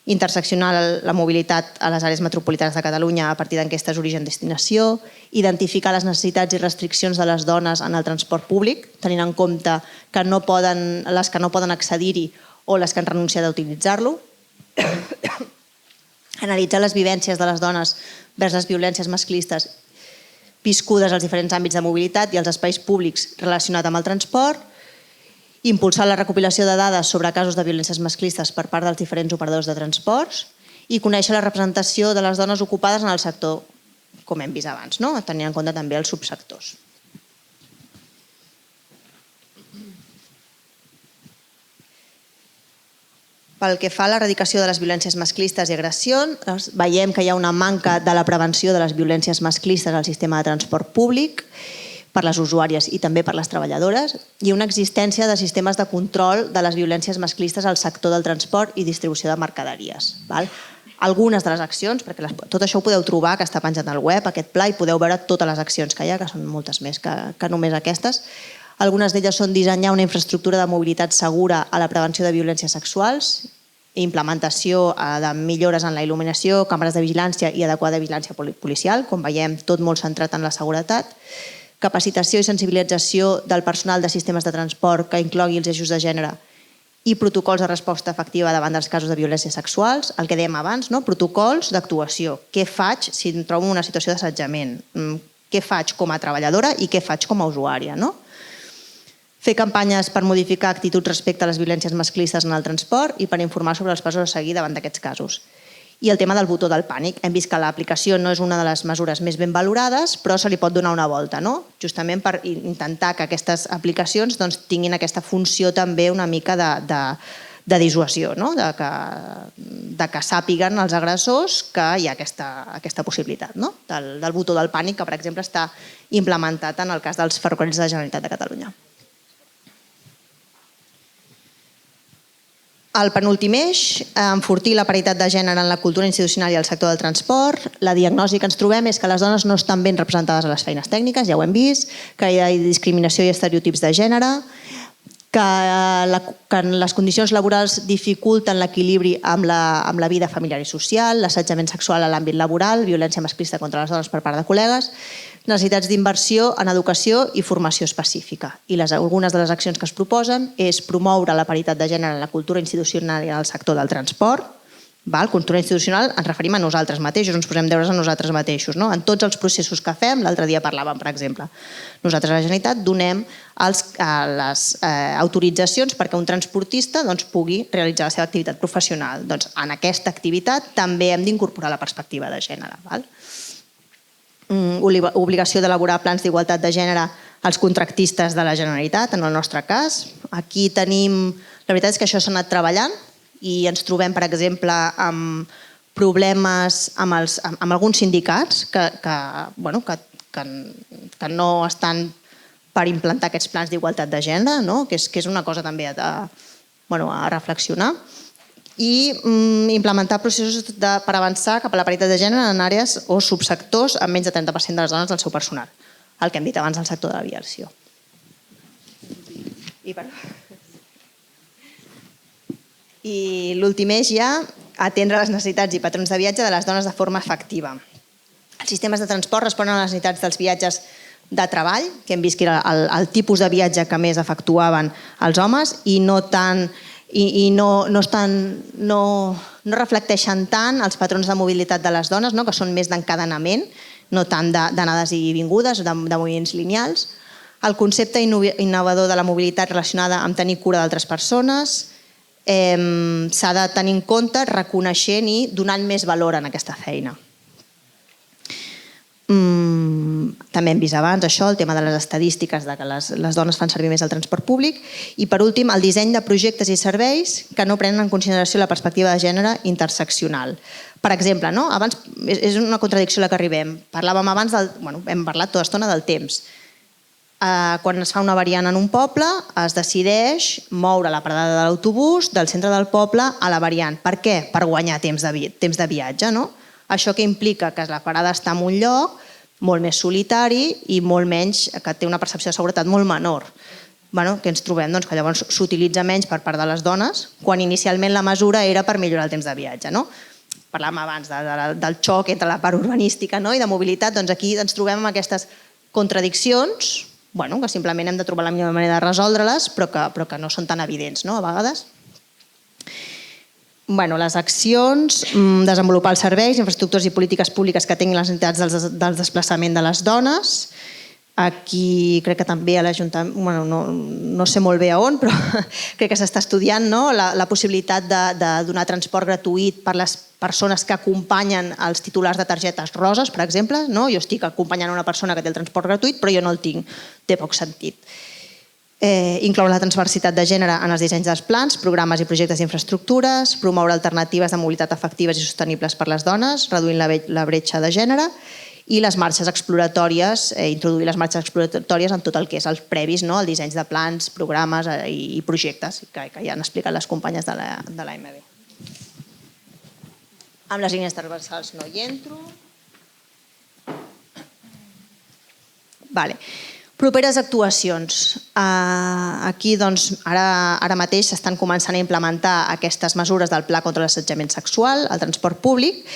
interseccional la mobilitat a les àrees metropolitanes de Catalunya a partir d'enquestes origen-destinació, identificar les necessitats i restriccions de les dones en el transport públic, tenint en compte que les que no poden accedir-hi o les que han renunciat a utilitzar-lo, analitzar les vivències de les dones vers les violències masclistes viscudes als diferents àmbits de mobilitat i als espais públics relacionats amb el transport, impulsar la recopilació de dades sobre casos de violències masclistes per part dels diferents operadors de transports i conèixer la representació de les dones ocupades en el sector, com hem vist abans, tenint en compte també els subsectors. Pel que fa a l'erradicació de les violències masclistes i agressions, veiem que hi ha una manca de la prevenció de les violències masclistes al sistema de transport públic per les usuàries i també per les treballadores, i una existència de sistemes de control de les violències masclistes al sector del transport i distribució de mercaderies. Algunes de les accions, perquè tot això ho podeu trobar, que està penjat al web, aquest pla, i podeu veure totes les accions que hi ha, que són moltes més que només aquestes. Algunes d'elles són dissenyar una infraestructura de mobilitat segura a la prevenció de violències sexuals, implementació de millores en la il·luminació, càmeres de vigilància i adequada vigilància policial, com veiem, tot molt centrat en la seguretat, capacitació i sensibilització del personal de sistemes de transport que inclogui els eixos de gènere i protocols de resposta efectiva davant dels casos de violències sexuals, el que dèiem abans, protocols d'actuació. Què faig si em trobo en una situació d'assetjament? Què faig com a treballadora i què faig com a usuària? Fer campanyes per modificar actituds respecte a les violències masclistes en el transport i per informar sobre els passos a seguir davant d'aquests casos. I el tema del botó del pànic. Hem vist que l'aplicació no és una de les mesures més ben valorades, però se li pot donar una volta, justament per intentar que aquestes aplicacions tinguin aquesta funció també una mica de dissuasió, de que sàpiguen els agressors que hi ha aquesta possibilitat del botó del pànic, que per exemple està implementat en el cas dels ferrocarrils de la Generalitat de Catalunya. El penúltim eix, enfortir la paritat de gènere en la cultura institucional i el sector del transport. La diagnosi que ens trobem és que les dones no estan ben representades a les feines tècniques, ja ho hem vist, que hi ha discriminació i estereotips de gènere, que les condicions laborals dificulten l'equilibri amb la vida familiar i social, l'assetjament sexual a l'àmbit laboral, violència masclista contra les dones per part de col·legues, necessitats d'inversió en educació i formació específica. I algunes de les accions que es proposen és promoure la paritat de gènere en la cultura institucional i en el sector del transport. Cultura institucional ens referim a nosaltres mateixos, ens posem deures a nosaltres mateixos. En tots els processos que fem, l'altre dia parlàvem, per exemple, nosaltres a la Generalitat donem les autoritzacions perquè un transportista pugui realitzar la seva activitat professional. En aquesta activitat també hem d'incorporar la perspectiva de gènere. Obligació d'elaborar plans d'igualtat de gènere als contractistes de la Generalitat, en el nostre cas. Aquí tenim... La veritat és que això s'ha anat treballant i ens trobem, per exemple, amb problemes amb alguns sindicats que no estan per implantar aquests plans d'igualtat de gènere, que és una cosa també a reflexionar, i implementar processos per avançar cap a la paritat de gènere en àrees o subsectors amb menys de 30% de les dones del seu personal, el que hem dit abans del sector de l'aviació. I l'últim eix ja, atendre les necessitats i patrons de viatge de les dones de forma efectiva. Els sistemes de transport responen a les necessitats dels viatges de treball, que hem vist que era el tipus de viatge que més efectuaven els homes i no reflecteixen tant els patrons de mobilitat de les dones, que són més d'encadenament, no tant d'anades i vingudes, de moviments lineals. El concepte innovador de la mobilitat relacionada amb tenir cura d'altres persones, s'ha de tenir en compte reconeixent i donant més valor en aquesta feina. També hem vist abans això, el tema de les estadístiques de que les dones fan servir més el transport públic i, per últim, el disseny de projectes i serveis que no prenen en consideració la perspectiva de gènere interseccional. Per exemple, abans és una contradicció a la que arribem. Parlàvem abans, hem parlat tota l'estona del temps. Quan es fa una variant en un poble, es decideix moure la parada de l'autobús del centre del poble a la variant. Per què? Per guanyar temps de viatge. Això que implica que la parada està en un lloc molt més solitari i molt menys, que té una percepció de seguretat molt menor. Que ens trobem que llavors s'utilitza menys per part de les dones, quan inicialment la mesura era per millorar el temps de viatge. Parlàvem abans del xoc entre la part urbanística i de mobilitat, doncs aquí ens trobem amb aquestes contradiccions que simplement hem de trobar la millor manera de resoldre-les, però que no són tan evidents a vegades. Les accions, desenvolupar els serveis, infraestructures i polítiques públiques que tinguin les necessitats del desplaçament de les dones. Aquí crec que també a l'Ajuntament, no sé molt bé a on, però crec que s'està estudiant la possibilitat de donar transport gratuït per les persones que acompanyen els titulars de targetes roses, per exemple. Jo estic acompanyant una persona que té el transport gratuït, però jo no el tinc. Té poc sentit. Incloure la transversitat de gènere en els dissenys dels plans, programes i projectes d'infraestructures, promoure alternatives de mobilitat efectives i sostenibles per les dones, reduint la bretxa de gènere, i les marxes exploratòries, introduir les marxes exploratòries en tot el que és els previs, el disseny de plans, programes i projectes, que ja han explicat les companyes de l'AMB. Amb les línies transversals no hi entro. Properes actuacions. Aquí, doncs, ara mateix s'estan començant a implementar aquestes mesures del Pla contra l'assetjament sexual al transport públic.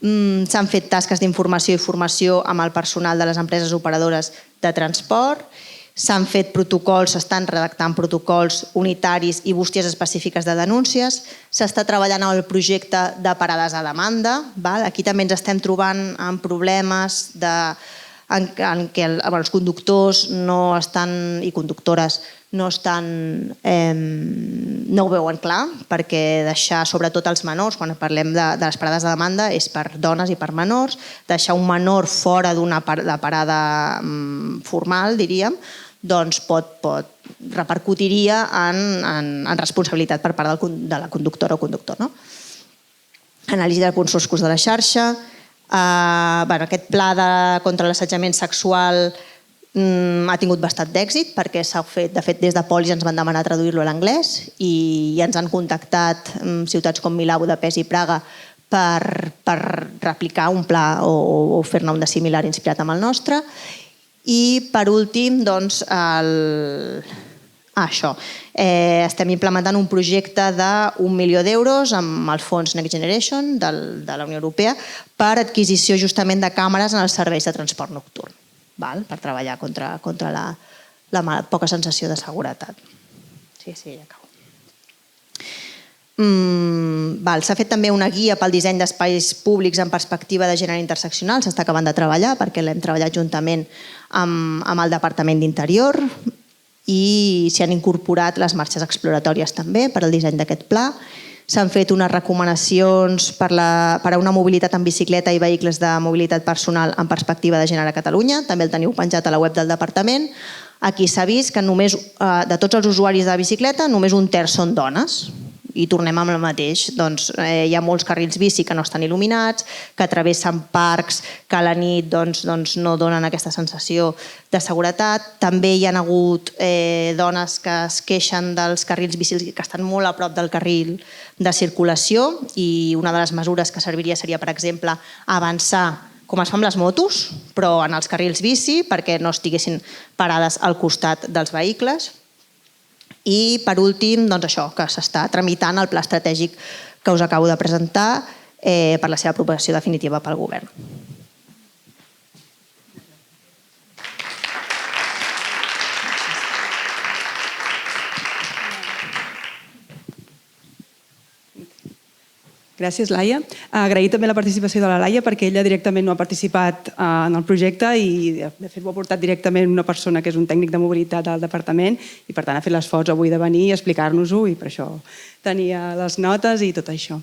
S'han fet tasques d'informació i formació amb el personal de les empreses operadores de transport. S'han fet protocols, s'estan redactant protocols unitaris i bústies específiques de denúncies. S'està treballant en el projecte de parades a demanda. Aquí també ens estem trobant amb problemes en què els conductors no estan, i conductores no ho veuen clar, perquè deixar, sobretot els menors, quan parlem de les parades de demanda, és per dones i per menors, deixar un menor fora d'una parada formal, diríem, doncs repercutiria en responsabilitat per part de la conductora o conductor. Anàlisi de punts foscos de la xarxa. Aquest pla contra l'assetjament sexual ha tingut bastant d'èxit perquè s'ha fet, de fet des de Polis ens van demanar traduir-lo a l'anglès i ens han contactat ciutats com Milà, Budapest i Praga per replicar un pla o fer-ne un de similar inspirat amb el nostre. I per últim, doncs, això. Estem implementant un projecte d'1 milió d'euros amb els fons Next Generation de la Unió Europea per adquisició justament de càmeres en els serveis de transport nocturn, per treballar contra la poca sensació de seguretat. Sí, ja acabo. S'ha fet també una guia pel disseny d'espais públics en perspectiva de gènere interseccional, s'està acabant de treballar perquè l'hem treballat juntament amb el Departament d'Interior i s'hi han incorporat les marxes exploratòries també per al disseny d'aquest pla. S'han fet unes recomanacions per a una mobilitat en bicicleta i vehicles de mobilitat personal en perspectiva de gènere a Catalunya. També el teniu penjat a la web del departament. Aquí s'ha vist que només de tots els usuaris de bicicleta només un terç són dones. I tornem amb el mateix. Hi ha molts carrils bici que no estan il·luminats, que travessen parcs que a la nit no donen aquesta sensació de seguretat. També hi ha hagut dones que es queixen dels carrils bici que estan molt a prop del carril de circulació i una de les mesures que serviria seria, per exemple, avançar com es fa amb les motos, però en els carrils bici perquè no estiguessin parades al costat dels vehicles. I, per últim, això, que s'està tramitant el pla estratègic que us acabo de presentar per la seva aprovació definitiva pel govern. Gràcies, Laia. Agrair també la participació de la Laia perquè ella directament no ha participat en el projecte i de fet ho ha portat directament una persona que és un tècnic de mobilitat al departament i per tant ha fet l'esforç avui de venir i explicar-nos-ho i per això tenia les notes i tot això.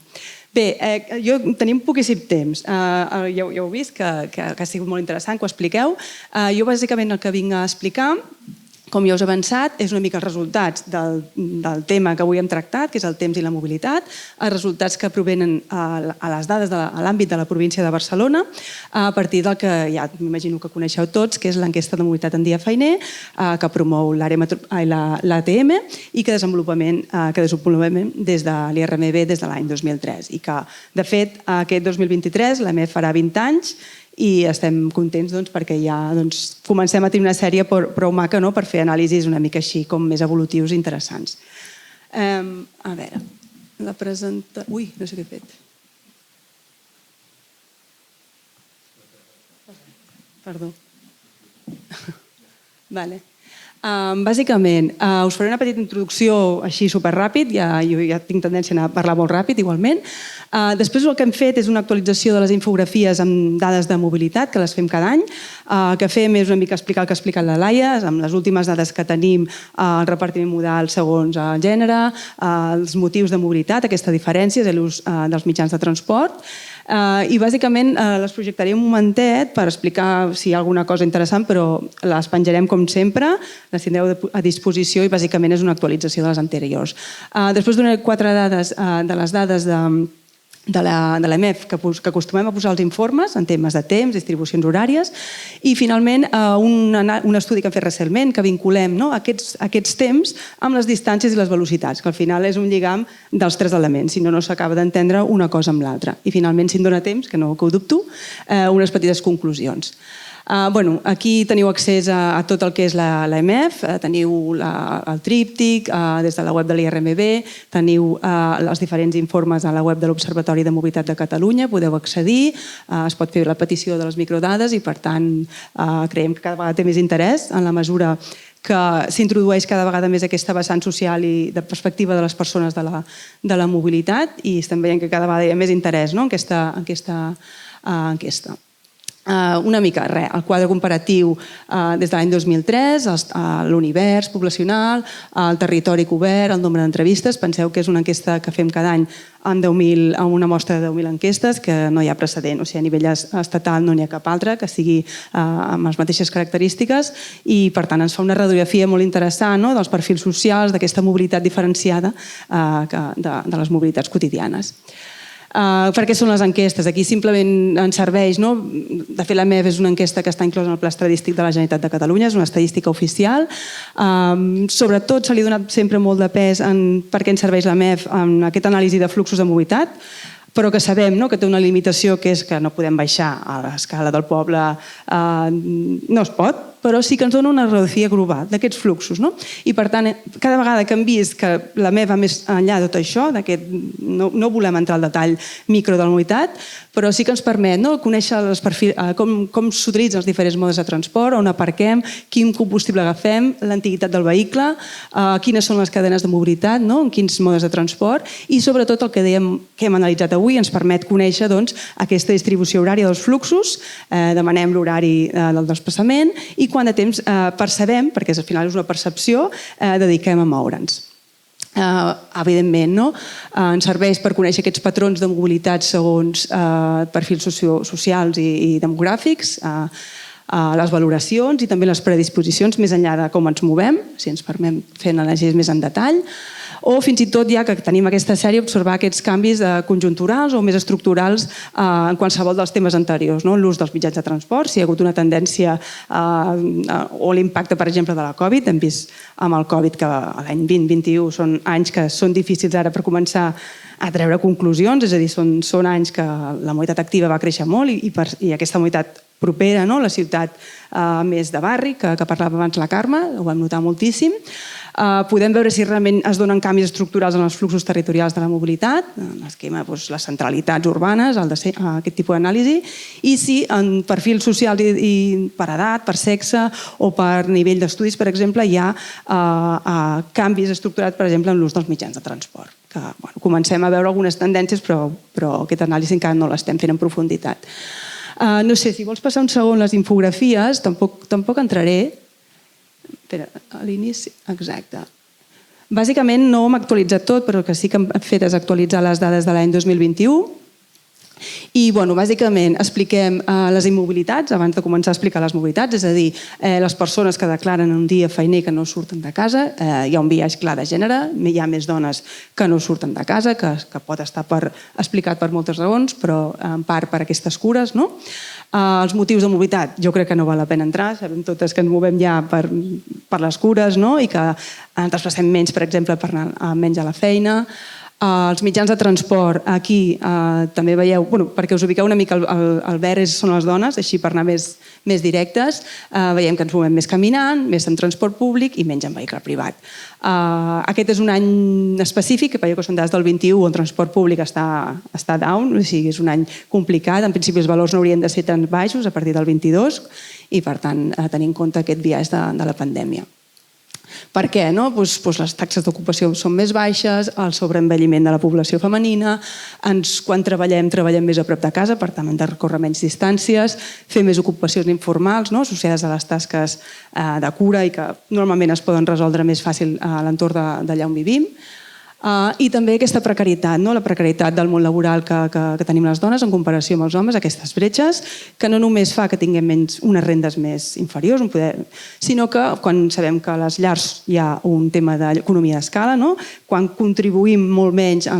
Bé, tenim poquíssim temps. Ja heu vist que ha sigut molt interessant que ho expliqueu. Jo bàsicament el que vinc a explicar, com ja us he avançat, és una mica els resultats del tema que avui hem tractat, que és el temps i la mobilitat, els resultats que provenen a les dades a l'àmbit de la província de Barcelona, a partir del que ja m'imagino que coneixeu tots, que és l'enquesta de mobilitat en dia feiner, que promou l'ATM i que desenvolupament des de l'IRMB des de l'any 2003. I que, de fet, aquest 2023 l'AMF farà 20 anys i estem contents perquè ja comencem a tenir una sèrie prou maca per fer anàlisis una mica així com més evolutius i interessants. A veure, la presentació... Ui, no sé què he fet. Perdó. Vale. Bàsicament, us faré una petita introducció així superràpid, jo ja tinc tendència a parlar molt ràpid igualment. Després el que hem fet és una actualització de les infografies amb dades de mobilitat, que les fem cada any. El que fem és una mica explicar el que ha explicat la Laia, amb les últimes dades que tenim, el repartiment modal segons el gènere, els motius de mobilitat, aquesta diferència és l'ús dels mitjans de transport. I bàsicament les projectaré un momentet per explicar si hi ha alguna cosa interessant, però les penjarem com sempre, les tindreu a disposició i bàsicament és una actualització de les anteriors. Després donaré 4 dades de les dades de l'AMF que acostumem a posar als informes en temes de temps, distribucions horàries i finalment un estudi que hem fet recentment que vinculem aquests temps amb les distàncies i les velocitats, que al final és un lligam dels 3 elements, si no s'acaba d'entendre una cosa amb l'altra. I finalment, si em dóna temps, que ho dubto, unes petites conclusions. Aquí teniu accés a tot el que és l'EMF, teniu el tríptic, des de la web de l'IRMB, teniu els diferents informes a la web de l'Observatori de Mobilitat de Catalunya, podeu accedir, es pot fer la petició de les microdades i, per tant, creiem que cada vegada té més interès en la mesura que s'introdueix cada vegada més aquesta vessant social i de perspectiva de les persones de la mobilitat, i estem veient que cada vegada hi ha més interès en aquesta enquesta. Una mica, el quadre comparatiu des de l'any 2003, l'univers poblacional, el territori cobert, el nombre d'entrevistes. Penseu que és una enquesta que fem cada any amb una mostra de 10.000 enquestes, que no hi ha precedent, o sigui, a nivell estatal no n'hi ha cap altra que sigui amb les mateixes característiques, i per tant ens fa una radiografia molt interessant dels perfils socials, d'aquesta mobilitat diferenciada de les mobilitats quotidianes. Per què són les enquestes? Aquí simplement ens serveix, de fet l'EMF és una enquesta que està inclosa en el Pla Estadístic de la Generalitat de Catalunya, és una estadística oficial. Sobretot se li ha donat sempre molt de pes en per què ens serveix l'EMF en aquesta anàlisi de fluxos de mobilitat, però que sabem que té una limitació, que és que no podem baixar a l'escala del poble, no es pot, però sí que ens dona una radiografia global d'aquests fluxos. I per tant, cada vegada que hem vist que l'EMF va més enllà de tot això, no volem entrar al detall micro de la mobilitat, però sí que ens permet conèixer com s'utilitzen els diferents modes de transport, on aparquem, quin combustible agafem, l'antiguitat del vehicle, quines són les cadenes de mobilitat, en quins modes de transport, i sobretot el que dèiem que hem analitzat avui ens permet conèixer aquesta distribució horària dels fluxos, demanem l'horari del desplaçament i quant de temps percebem, perquè al final és una percepció, dediquem a moure'ns. Evidentment, ens serveix per conèixer aquests patrons de mobilitat segons perfils socials i demogràfics, les valoracions i també les predisposicions més enllà de com ens movem, si ens permet fer anàlisis més en detall, o fins i tot, ja que tenim aquesta sèrie, observar aquests canvis conjunturals o més estructurals en qualsevol dels temes anteriors, l'ús dels mitjans de transport, si hi ha hagut una tendència o l'impacte, per exemple, de la Covid. Hem vist amb el Covid que l'any 2021 són anys que són difícils ara per començar a treure conclusions, és a dir, són anys que la mobilitat activa va créixer molt i aquesta mobilitat propera, la ciutat més de barri, que parlava abans la Carme, ho vam notar moltíssim. Podem veure si realment es donen canvis estructurals en els fluxos territorials de la mobilitat, en l'esquema, les centralitats urbanes, aquest tipus d'anàlisi, i si en perfils socials i per edat, per sexe o per nivell d'estudis, per exemple, hi ha canvis estructurats, per exemple, en l'ús dels mitjans de transport. Comencem a veure algunes tendències, però aquesta anàlisi encara no l'estem fent en profunditat. No sé, si vols passar un segon les infografies, tampoc entraré. Espera, a l'inici, exacte. Bàsicament no hem actualitzat tot, però el que sí que hem fet és actualitzar les dades de l'any 2021. I, bàsicament, expliquem les immobilitats, abans de començar a explicar les mobilitats, és a dir, les persones que declaren un dia feiner que no surten de casa, hi ha un biaix clar de gènere, hi ha més dones que no surten de casa, que pot estar explicat per moltes raons, però en part per aquestes cures, no? Els motius de mobilitat, jo crec que no val la pena entrar, sabem totes que ens movem ja per les cures, no? I que ens desplacem menys, per exemple, per anar menys a la feina. Els mitjans de transport, aquí també veieu, perquè us ubiqueu una mica, el verd són les dones, així per anar més directes, veiem que ens movem més caminant, més en transport públic i menys en vehicle privat. Aquest és un any específic, que veieu que són dades del 21, on transport públic està down, o sigui, és un any complicat, en principi els valors no haurien de ser tan baixos a partir del 22 i, per tant, tenir en compte aquest biaix de la pandèmia. Per què? Les taxes d'ocupació són més baixes, el sobreenvelliment de la població femenina, quan treballem més a prop de casa, per tant hem de recórrer menys distàncies, fer més ocupacions informals associades a les tasques de cura i que normalment es poden resoldre més fàcil a l'entorn d'allà on vivim. I també aquesta precarietat, la precarietat del món laboral que tenim les dones en comparació amb els homes, aquestes bretxes, que no només fa que tinguem unes rendes més inferiors, sinó que quan sabem que a les llars hi ha un tema d'economia d'escala, quan contribuïm molt menys a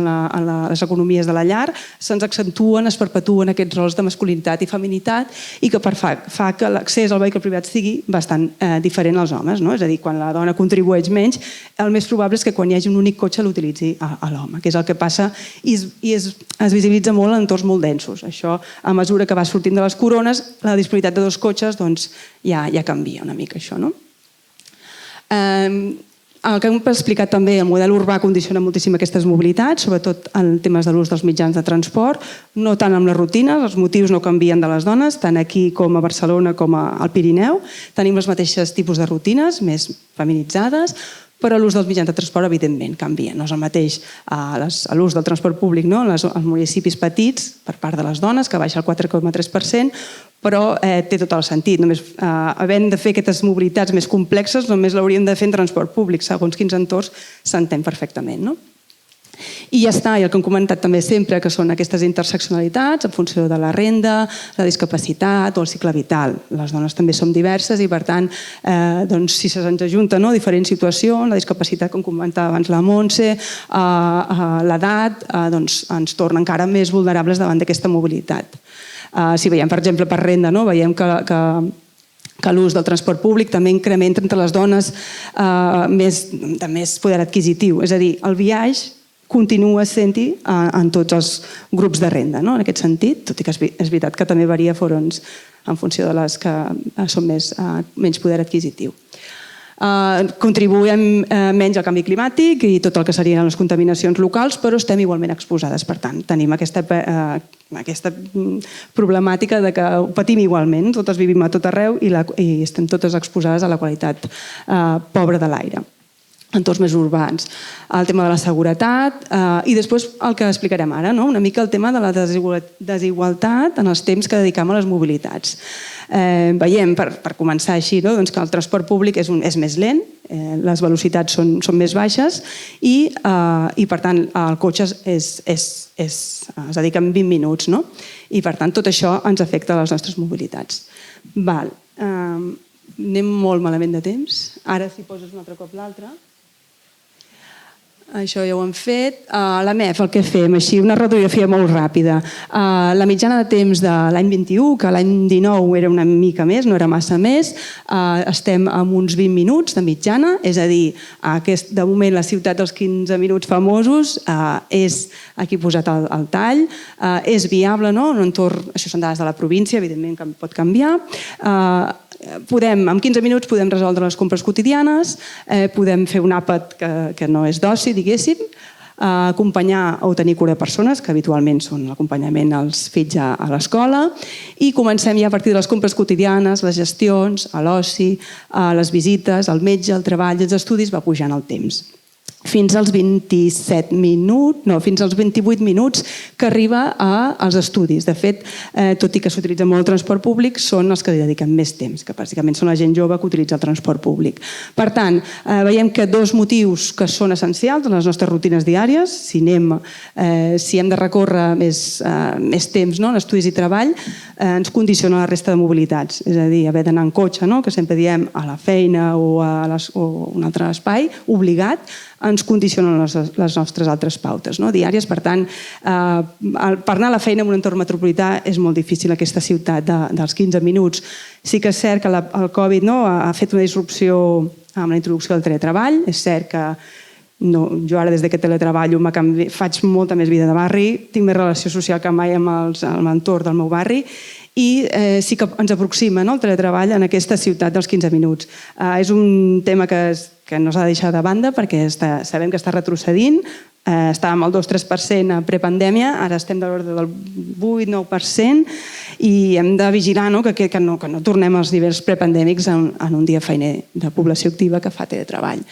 les economies de la llar, se'ns accentuen, es perpetuen aquests rols de masculinitat i feminitat i que fa que l'accés al vehicle privat sigui bastant diferent als homes. És a dir, quan la dona contribueix menys, el més probable és que quan hi hagi un únic cotxe l'utilitzi prioritzi a l'home, que és el que passa i es visibilitza molt en entorns molt densos. Això, a mesura que va sortint de les corones, la disponibilitat de 2 cotxes ja canvia una mica, això, no? El que hem explicat també, el model urbà condiciona moltíssim aquestes mobilitats, sobretot en temes de l'ús dels mitjans de transport, no tant amb les rutines, els motius no canvien de les dones, tant aquí com a Barcelona com al Pirineu. Tenim els mateixos tipus de rutines, més feminitzades, però l'ús dels mitjans de transport, evidentment, canvia. No és el mateix l'ús del transport públic als municipis petits per part de les dones, que baixa el 4,3%, però té tot el sentit. Havent de fer aquestes mobilitats més complexes, només l'hauríem de fer en transport públic. Segons quins entorns s'entén perfectament, no? I ja està, i el que hem comentat també sempre, que són aquestes interseccionalitats en funció de la renda, la discapacitat o el cicle vital. Les dones també som diverses i, per tant, si se'ns ajunten diferents situacions, la discapacitat, com comentava abans la Montse, l'edat, ens torna encara més vulnerables davant d'aquesta mobilitat. Si veiem, per exemple, per renda, veiem que l'ús del transport públic també incrementa entre les dones de més poder adquisitiu. És a dir, el viatge continua sent-hi en tots els grups de renda, en aquest sentit, tot i que és veritat que també varia en funció de les que són menys poder adquisitiu. Contribuïm menys al canvi climàtic i tot el que serien les contaminacions locals, però estem igualment exposades. Per tant, tenim aquesta problemàtica de que ho patim igualment, totes vivim a tot arreu i estem totes exposades a la qualitat pobra de l'aire. Entorns més urbans, el tema de la seguretat i després el que explicarem ara, una mica el tema de la desigualtat en els temps que dedicam a les mobilitats. Veiem, per començar així, que el transport públic és més lent, les velocitats són més baixes i, per tant, el cotxe es dedica en 20 minuts. I, per tant, tot això ens afecta a les nostres mobilitats. Anem molt malament de temps. Ara, si poses un altre cop l'altre... Això ja ho hem fet. La MEF, el que fem, així, una radiografia molt ràpida. La mitjana de temps de l'any 21, que l'any 19 era una mica més, no era massa més, estem amb uns 20 minuts de mitjana, és a dir, de moment la ciutat dels 15 minuts famosos és aquí posat el tall, és viable, no? Això són dades de la província, evidentment que pot canviar. En 15 minuts podem resoldre les compres quotidianes, podem fer un àpat que no és d'oci, diguéssim, acompanyar o tenir cura de persones, que habitualment són l'acompanyament als fills a l'escola, i comencem ja a partir de les compres quotidianes, les gestions, l'oci, les visites, el metge, el treball, els estudis, va pujant el temps. Fins als 27 minuts, no, fins als 28 minuts que arriba als estudis. De fet, tot i que s'utilitza molt el transport públic, són els que li dediquen més temps, que bàsicament són la gent jove que utilitza el transport públic. Per tant, veiem que 2 motius que són essencials en les nostres rutines diàries, si hem de recórrer més temps en estudis i treball, ens condiciona la resta de mobilitats. És a dir, haver d'anar en cotxe, que sempre diem a la feina o a un altre espai, obligat, ens condicionen les nostres altres pautes diàries. Per tant, per anar a la feina en un entorn metropolità és molt difícil aquesta ciutat dels 15 minuts. Sí que és cert que el Covid ha fet una disrupció amb la introducció del teletreball. És cert que jo ara des que teletreballo faig molta més vida de barri, tinc més relació social que mai amb l'entorn del meu barri i sí que ens aproxima el teletreball en aquesta ciutat dels 15 minuts. És un tema que no s'ha de deixar de banda perquè sabem que està retrocedint. Estàvem al 2-3% a prepandèmia, ara estem de l'ordre del 8-9% i hem de vigilar que no tornem als nivells prepandèmics en un dia feiner de població activa que fa teletreball.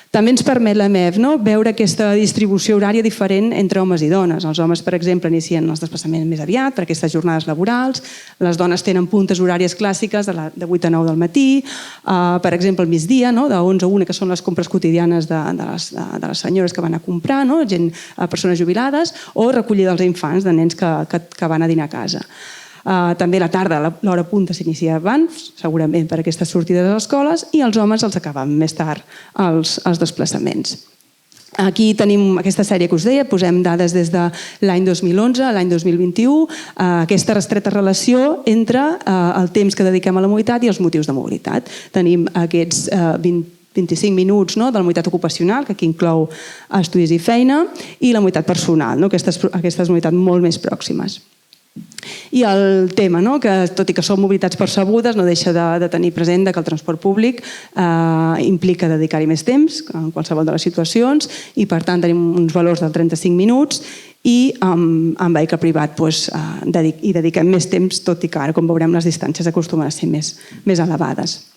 També ens permet la MEF veure aquesta distribució horària diferent entre homes i dones. Els homes, per exemple, inicien els desplaçaments més aviat per aquestes jornades laborals, les dones tenen puntes horàries clàssiques de 8 a 9 del matí, per exemple, al migdia, de 11 a 1, que són les compres quotidianes de les senyores que van a comprar, persones jubilades, o recollida dels infants, de nens que van a dinar a casa. També a la tarda, l'hora punta s'inicia abans, segurament per aquestes sortides a les escoles, i els homes els acaben més tard els desplaçaments. Aquí tenim aquesta sèrie que us deia, posem dades des de l'any 2011 a l'any 2021, aquesta restreta relació entre el temps que dediquem a la mobilitat i els motius de mobilitat. Tenim aquests 25 minuts de la mobilitat ocupacional, que aquí inclou estudis i feina, i la mobilitat personal, aquestes mobilitats molt més pròximes. I el tema, que tot i que són mobilitats percebudes, no deixa de tenir present que el transport públic implica dedicar-hi més temps en qualsevol de les situacions i per tant tenim uns valors del 35 minuts i en vehicle privat hi dediquem més temps, tot i que ara, com veurem, les distàncies acostumen a ser més elevades.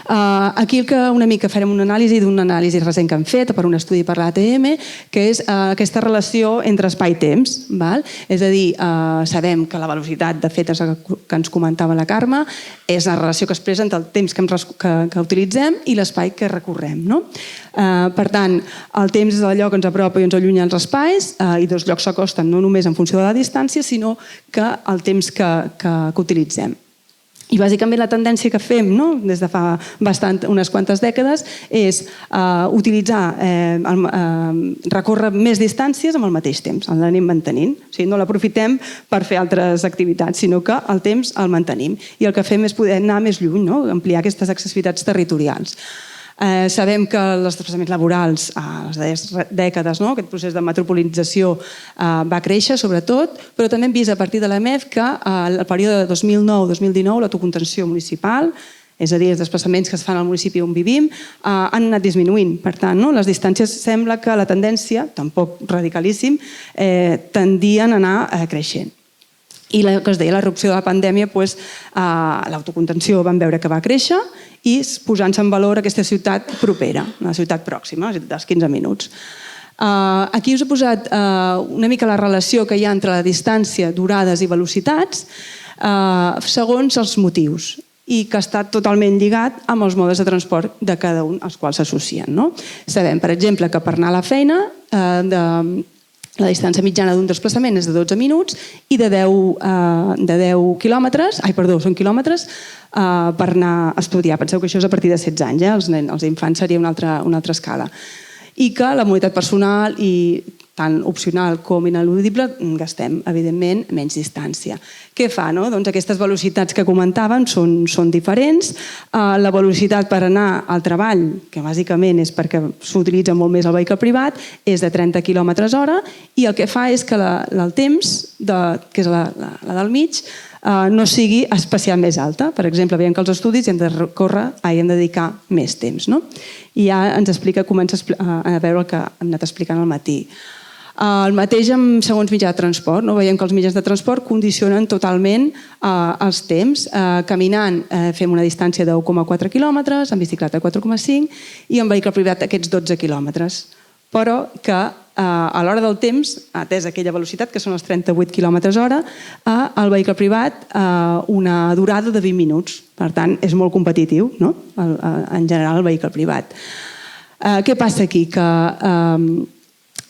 Aquí una mica farem una anàlisi d'una anàlisi recent que hem fet per un estudi per l'ATM, que és aquesta relació entre espai i temps. És a dir, sabem que la velocitat, de fet, que ens comentava la Carme, és la relació que expressa entre el temps que utilitzem i l'espai que recorrem. Per tant, el temps és allò que ens apropa i ens allunya els espais i dos llocs s'acosten no només en funció de la distància, sinó que el temps que utilitzem. I bàsicament la tendència que fem des de fa unes quantes dècades és utilitzar, recórrer més distàncies amb el mateix temps, l'anem mantenint. O sigui, no l'aprofitem per fer altres activitats, sinó que el temps el mantenim. I el que fem és poder anar més lluny, ampliar aquestes accessibilitats territorials. Sabem que els desplaçaments laborals a les darreres dècades, aquest procés de metropolització va créixer sobretot, però també hem vist a partir de l'EMEF que al període de 2009-2019 l'autocontenció municipal, és a dir, els desplaçaments que es fan al municipi on vivim, han anat disminuint. Per tant, les distàncies sembla que la tendència, tampoc radicalíssim, tendien a anar creixent. I el que es deia, la erupció de la pandèmia, l'autocontenció vam veure que va créixer i posant-se en valor aquesta ciutat propera, la ciutat pròxima, dels 15 minuts. Aquí us he posat una mica la relació que hi ha entre la distància, durades i velocitats segons els motius i que està totalment lligat amb els modes de transport de cada un als quals s'associen. Sabem, per exemple, que per anar a la feina la distància mitjana d'un desplaçament és de 12 minuts i de 10 quilòmetres, són quilòmetres, per anar a estudiar. Penseu que això és a partir de 16 anys, els infants seria una altra escala. I que la mobilitat personal i tant opcional com ineludible, gastem, evidentment, menys distància. Què fa? Doncs aquestes velocitats que comentàvem són diferents. La velocitat per anar al treball, que bàsicament és perquè s'utilitza molt més el vehicle privat, és de 30 km/h i el que fa és que el temps, que és la del mig, no sigui especial més alta. Per exemple, veiem que els estudis hem de dedicar més temps. I ja ens explica, comença a veure el que hem anat explicant al matí. El mateix segons mitjà de transport. Veiem que els mitjans de transport condicionen totalment els temps. Caminant fem una distància de 1,4 quilòmetres, en bicicleta 4,5 i en vehicle privat aquests 12 quilòmetres. Però que a l'hora del temps, atès aquella velocitat, que són els 38 km/h, al vehicle privat una durada de 20 minuts. Per tant, és molt competitiu, en general, el vehicle privat. Què passa aquí? Que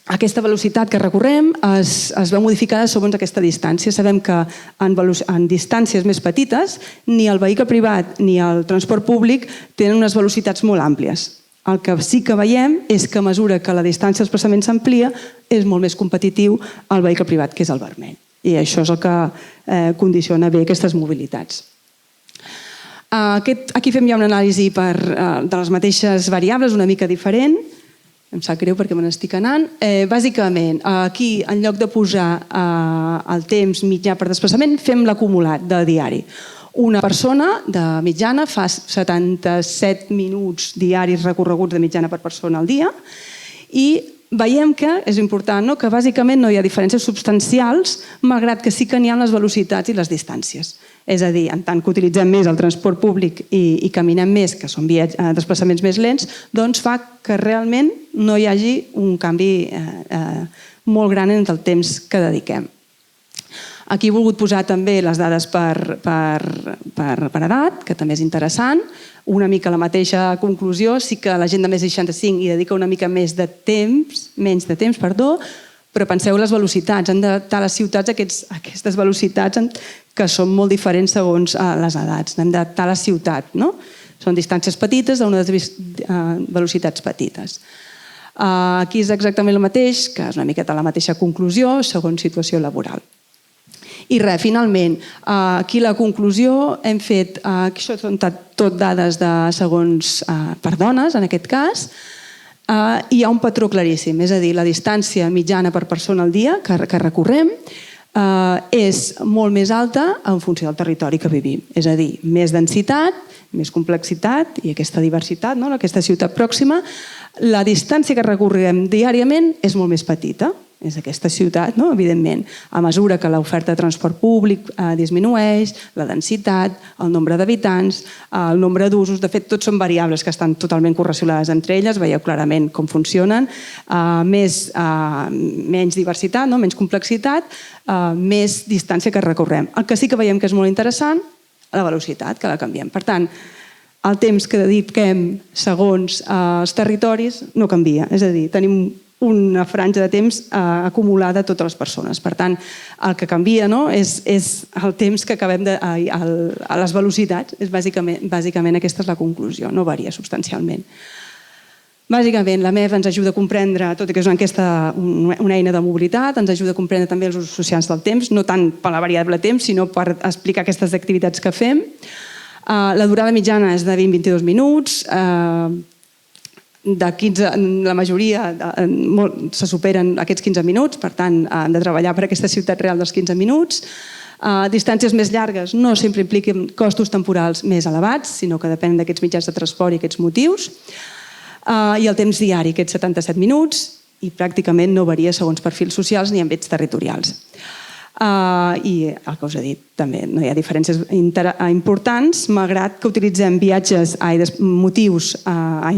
aquesta velocitat que recorrem es veu modificada segons aquesta distància. Sabem que en distàncies més petites ni el vehicle privat ni el transport públic tenen unes velocitats molt àmplies. El que sí que veiem és que a mesura que la distància de desplaçament s'amplia és molt més competitiu el vehicle privat, que és el vermell. I això és el que condiciona bé aquestes mobilitats. Aquí fem ja una anàlisi de les mateixes variables, una mica diferent. Em sap greu perquè me n'estic anant. Bàsicament, aquí, en lloc de posar el temps mitjà per desplaçament, fem l'acumulat de diari. Una persona de mitjana fa 77 minuts diaris recorreguts de mitjana per persona al dia i veiem que, és important, que bàsicament no hi ha diferències substancials, malgrat que sí que n'hi ha les velocitats i les distàncies. És a dir, en tant que utilitzem més el transport públic i caminem més, que són desplaçaments més lents, doncs fa que realment no hi hagi un canvi molt gran entre el temps que dediquem. Aquí he volgut posar també les dades per edat, que també és interessant. Una mica la mateixa conclusió, sí que la gent de més de 65 hi dedica una mica menys de temps, però penseu les velocitats. Han d'adaptar les ciutats a aquestes velocitats que són molt diferents segons les edats. Hem d'adaptar la ciutat. Són distàncies petites a unes velocitats petites. Aquí és exactament el mateix, que és una miqueta la mateixa conclusió segons situació laboral. I res, finalment, aquí la conclusió hem fet, això són tot dades de segons per dones, en aquest cas, hi ha un patró claríssim, és a dir, la distància mitjana per persona al dia que recorrem és molt més alta en funció del territori que vivim. És a dir, més densitat, més complexitat i aquesta diversitat, aquesta ciutat pròxima, la distància que recorrem diàriament és molt més petita. És aquesta ciutat, evidentment, a mesura que l'oferta de transport públic disminueix, la densitat, el nombre d'habitants, el nombre d'usos, de fet, tots són variables que estan totalment correlacionades entre elles, veieu clarament com funcionen, menys diversitat, menys complexitat, més distància que recorrem. El que sí que veiem que és molt interessant, la velocitat, que la canviem. Per tant, el temps que dediquem segons els territoris no canvia, és a dir, tenim una franja de temps acumulada a totes les persones. Per tant, el que canvia és el temps que acabem a les velocitats. Bàsicament aquesta és la conclusió, no varia substancialment. Bàsicament, la MEF ens ajuda a comprendre, tot i que és una enquesta, una eina de mobilitat, ens ajuda a comprendre també els usos socials del temps, no tant per la variable temps, sinó per explicar aquestes activitats que fem. La durada mitjana és de 20-22 minuts, la majoria se superen aquests 15 minuts, per tant, hem de treballar per aquesta ciutat real dels 15 minuts. Distàncies més llargues no sempre impliquen costos temporals més elevats, sinó que depèn d'aquests mitjans de transport i aquests motius. I el temps diari, aquests 77 minuts, i pràcticament no varia segons perfils socials ni àmbits territorials. I el que us he dit, també no hi ha diferències importants, malgrat que utilitzem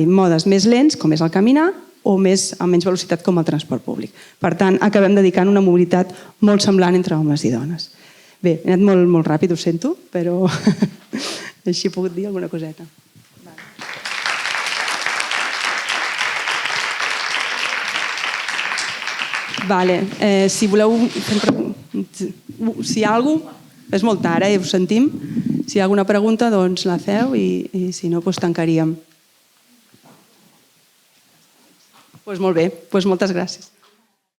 modes més lents, com és el caminar, o amb menys velocitat, com el transport públic. Per tant, acabem dedicant una mobilitat molt semblant entre homes i dones. Bé, he anat molt ràpid, ho sento, però així he pogut dir alguna coseta. Si voleu... Si hi ha alguna cosa... És molt tard, ho sentim. Si hi ha alguna pregunta, doncs la feu i si no, doncs tancaríem. Molt bé, moltes gràcies.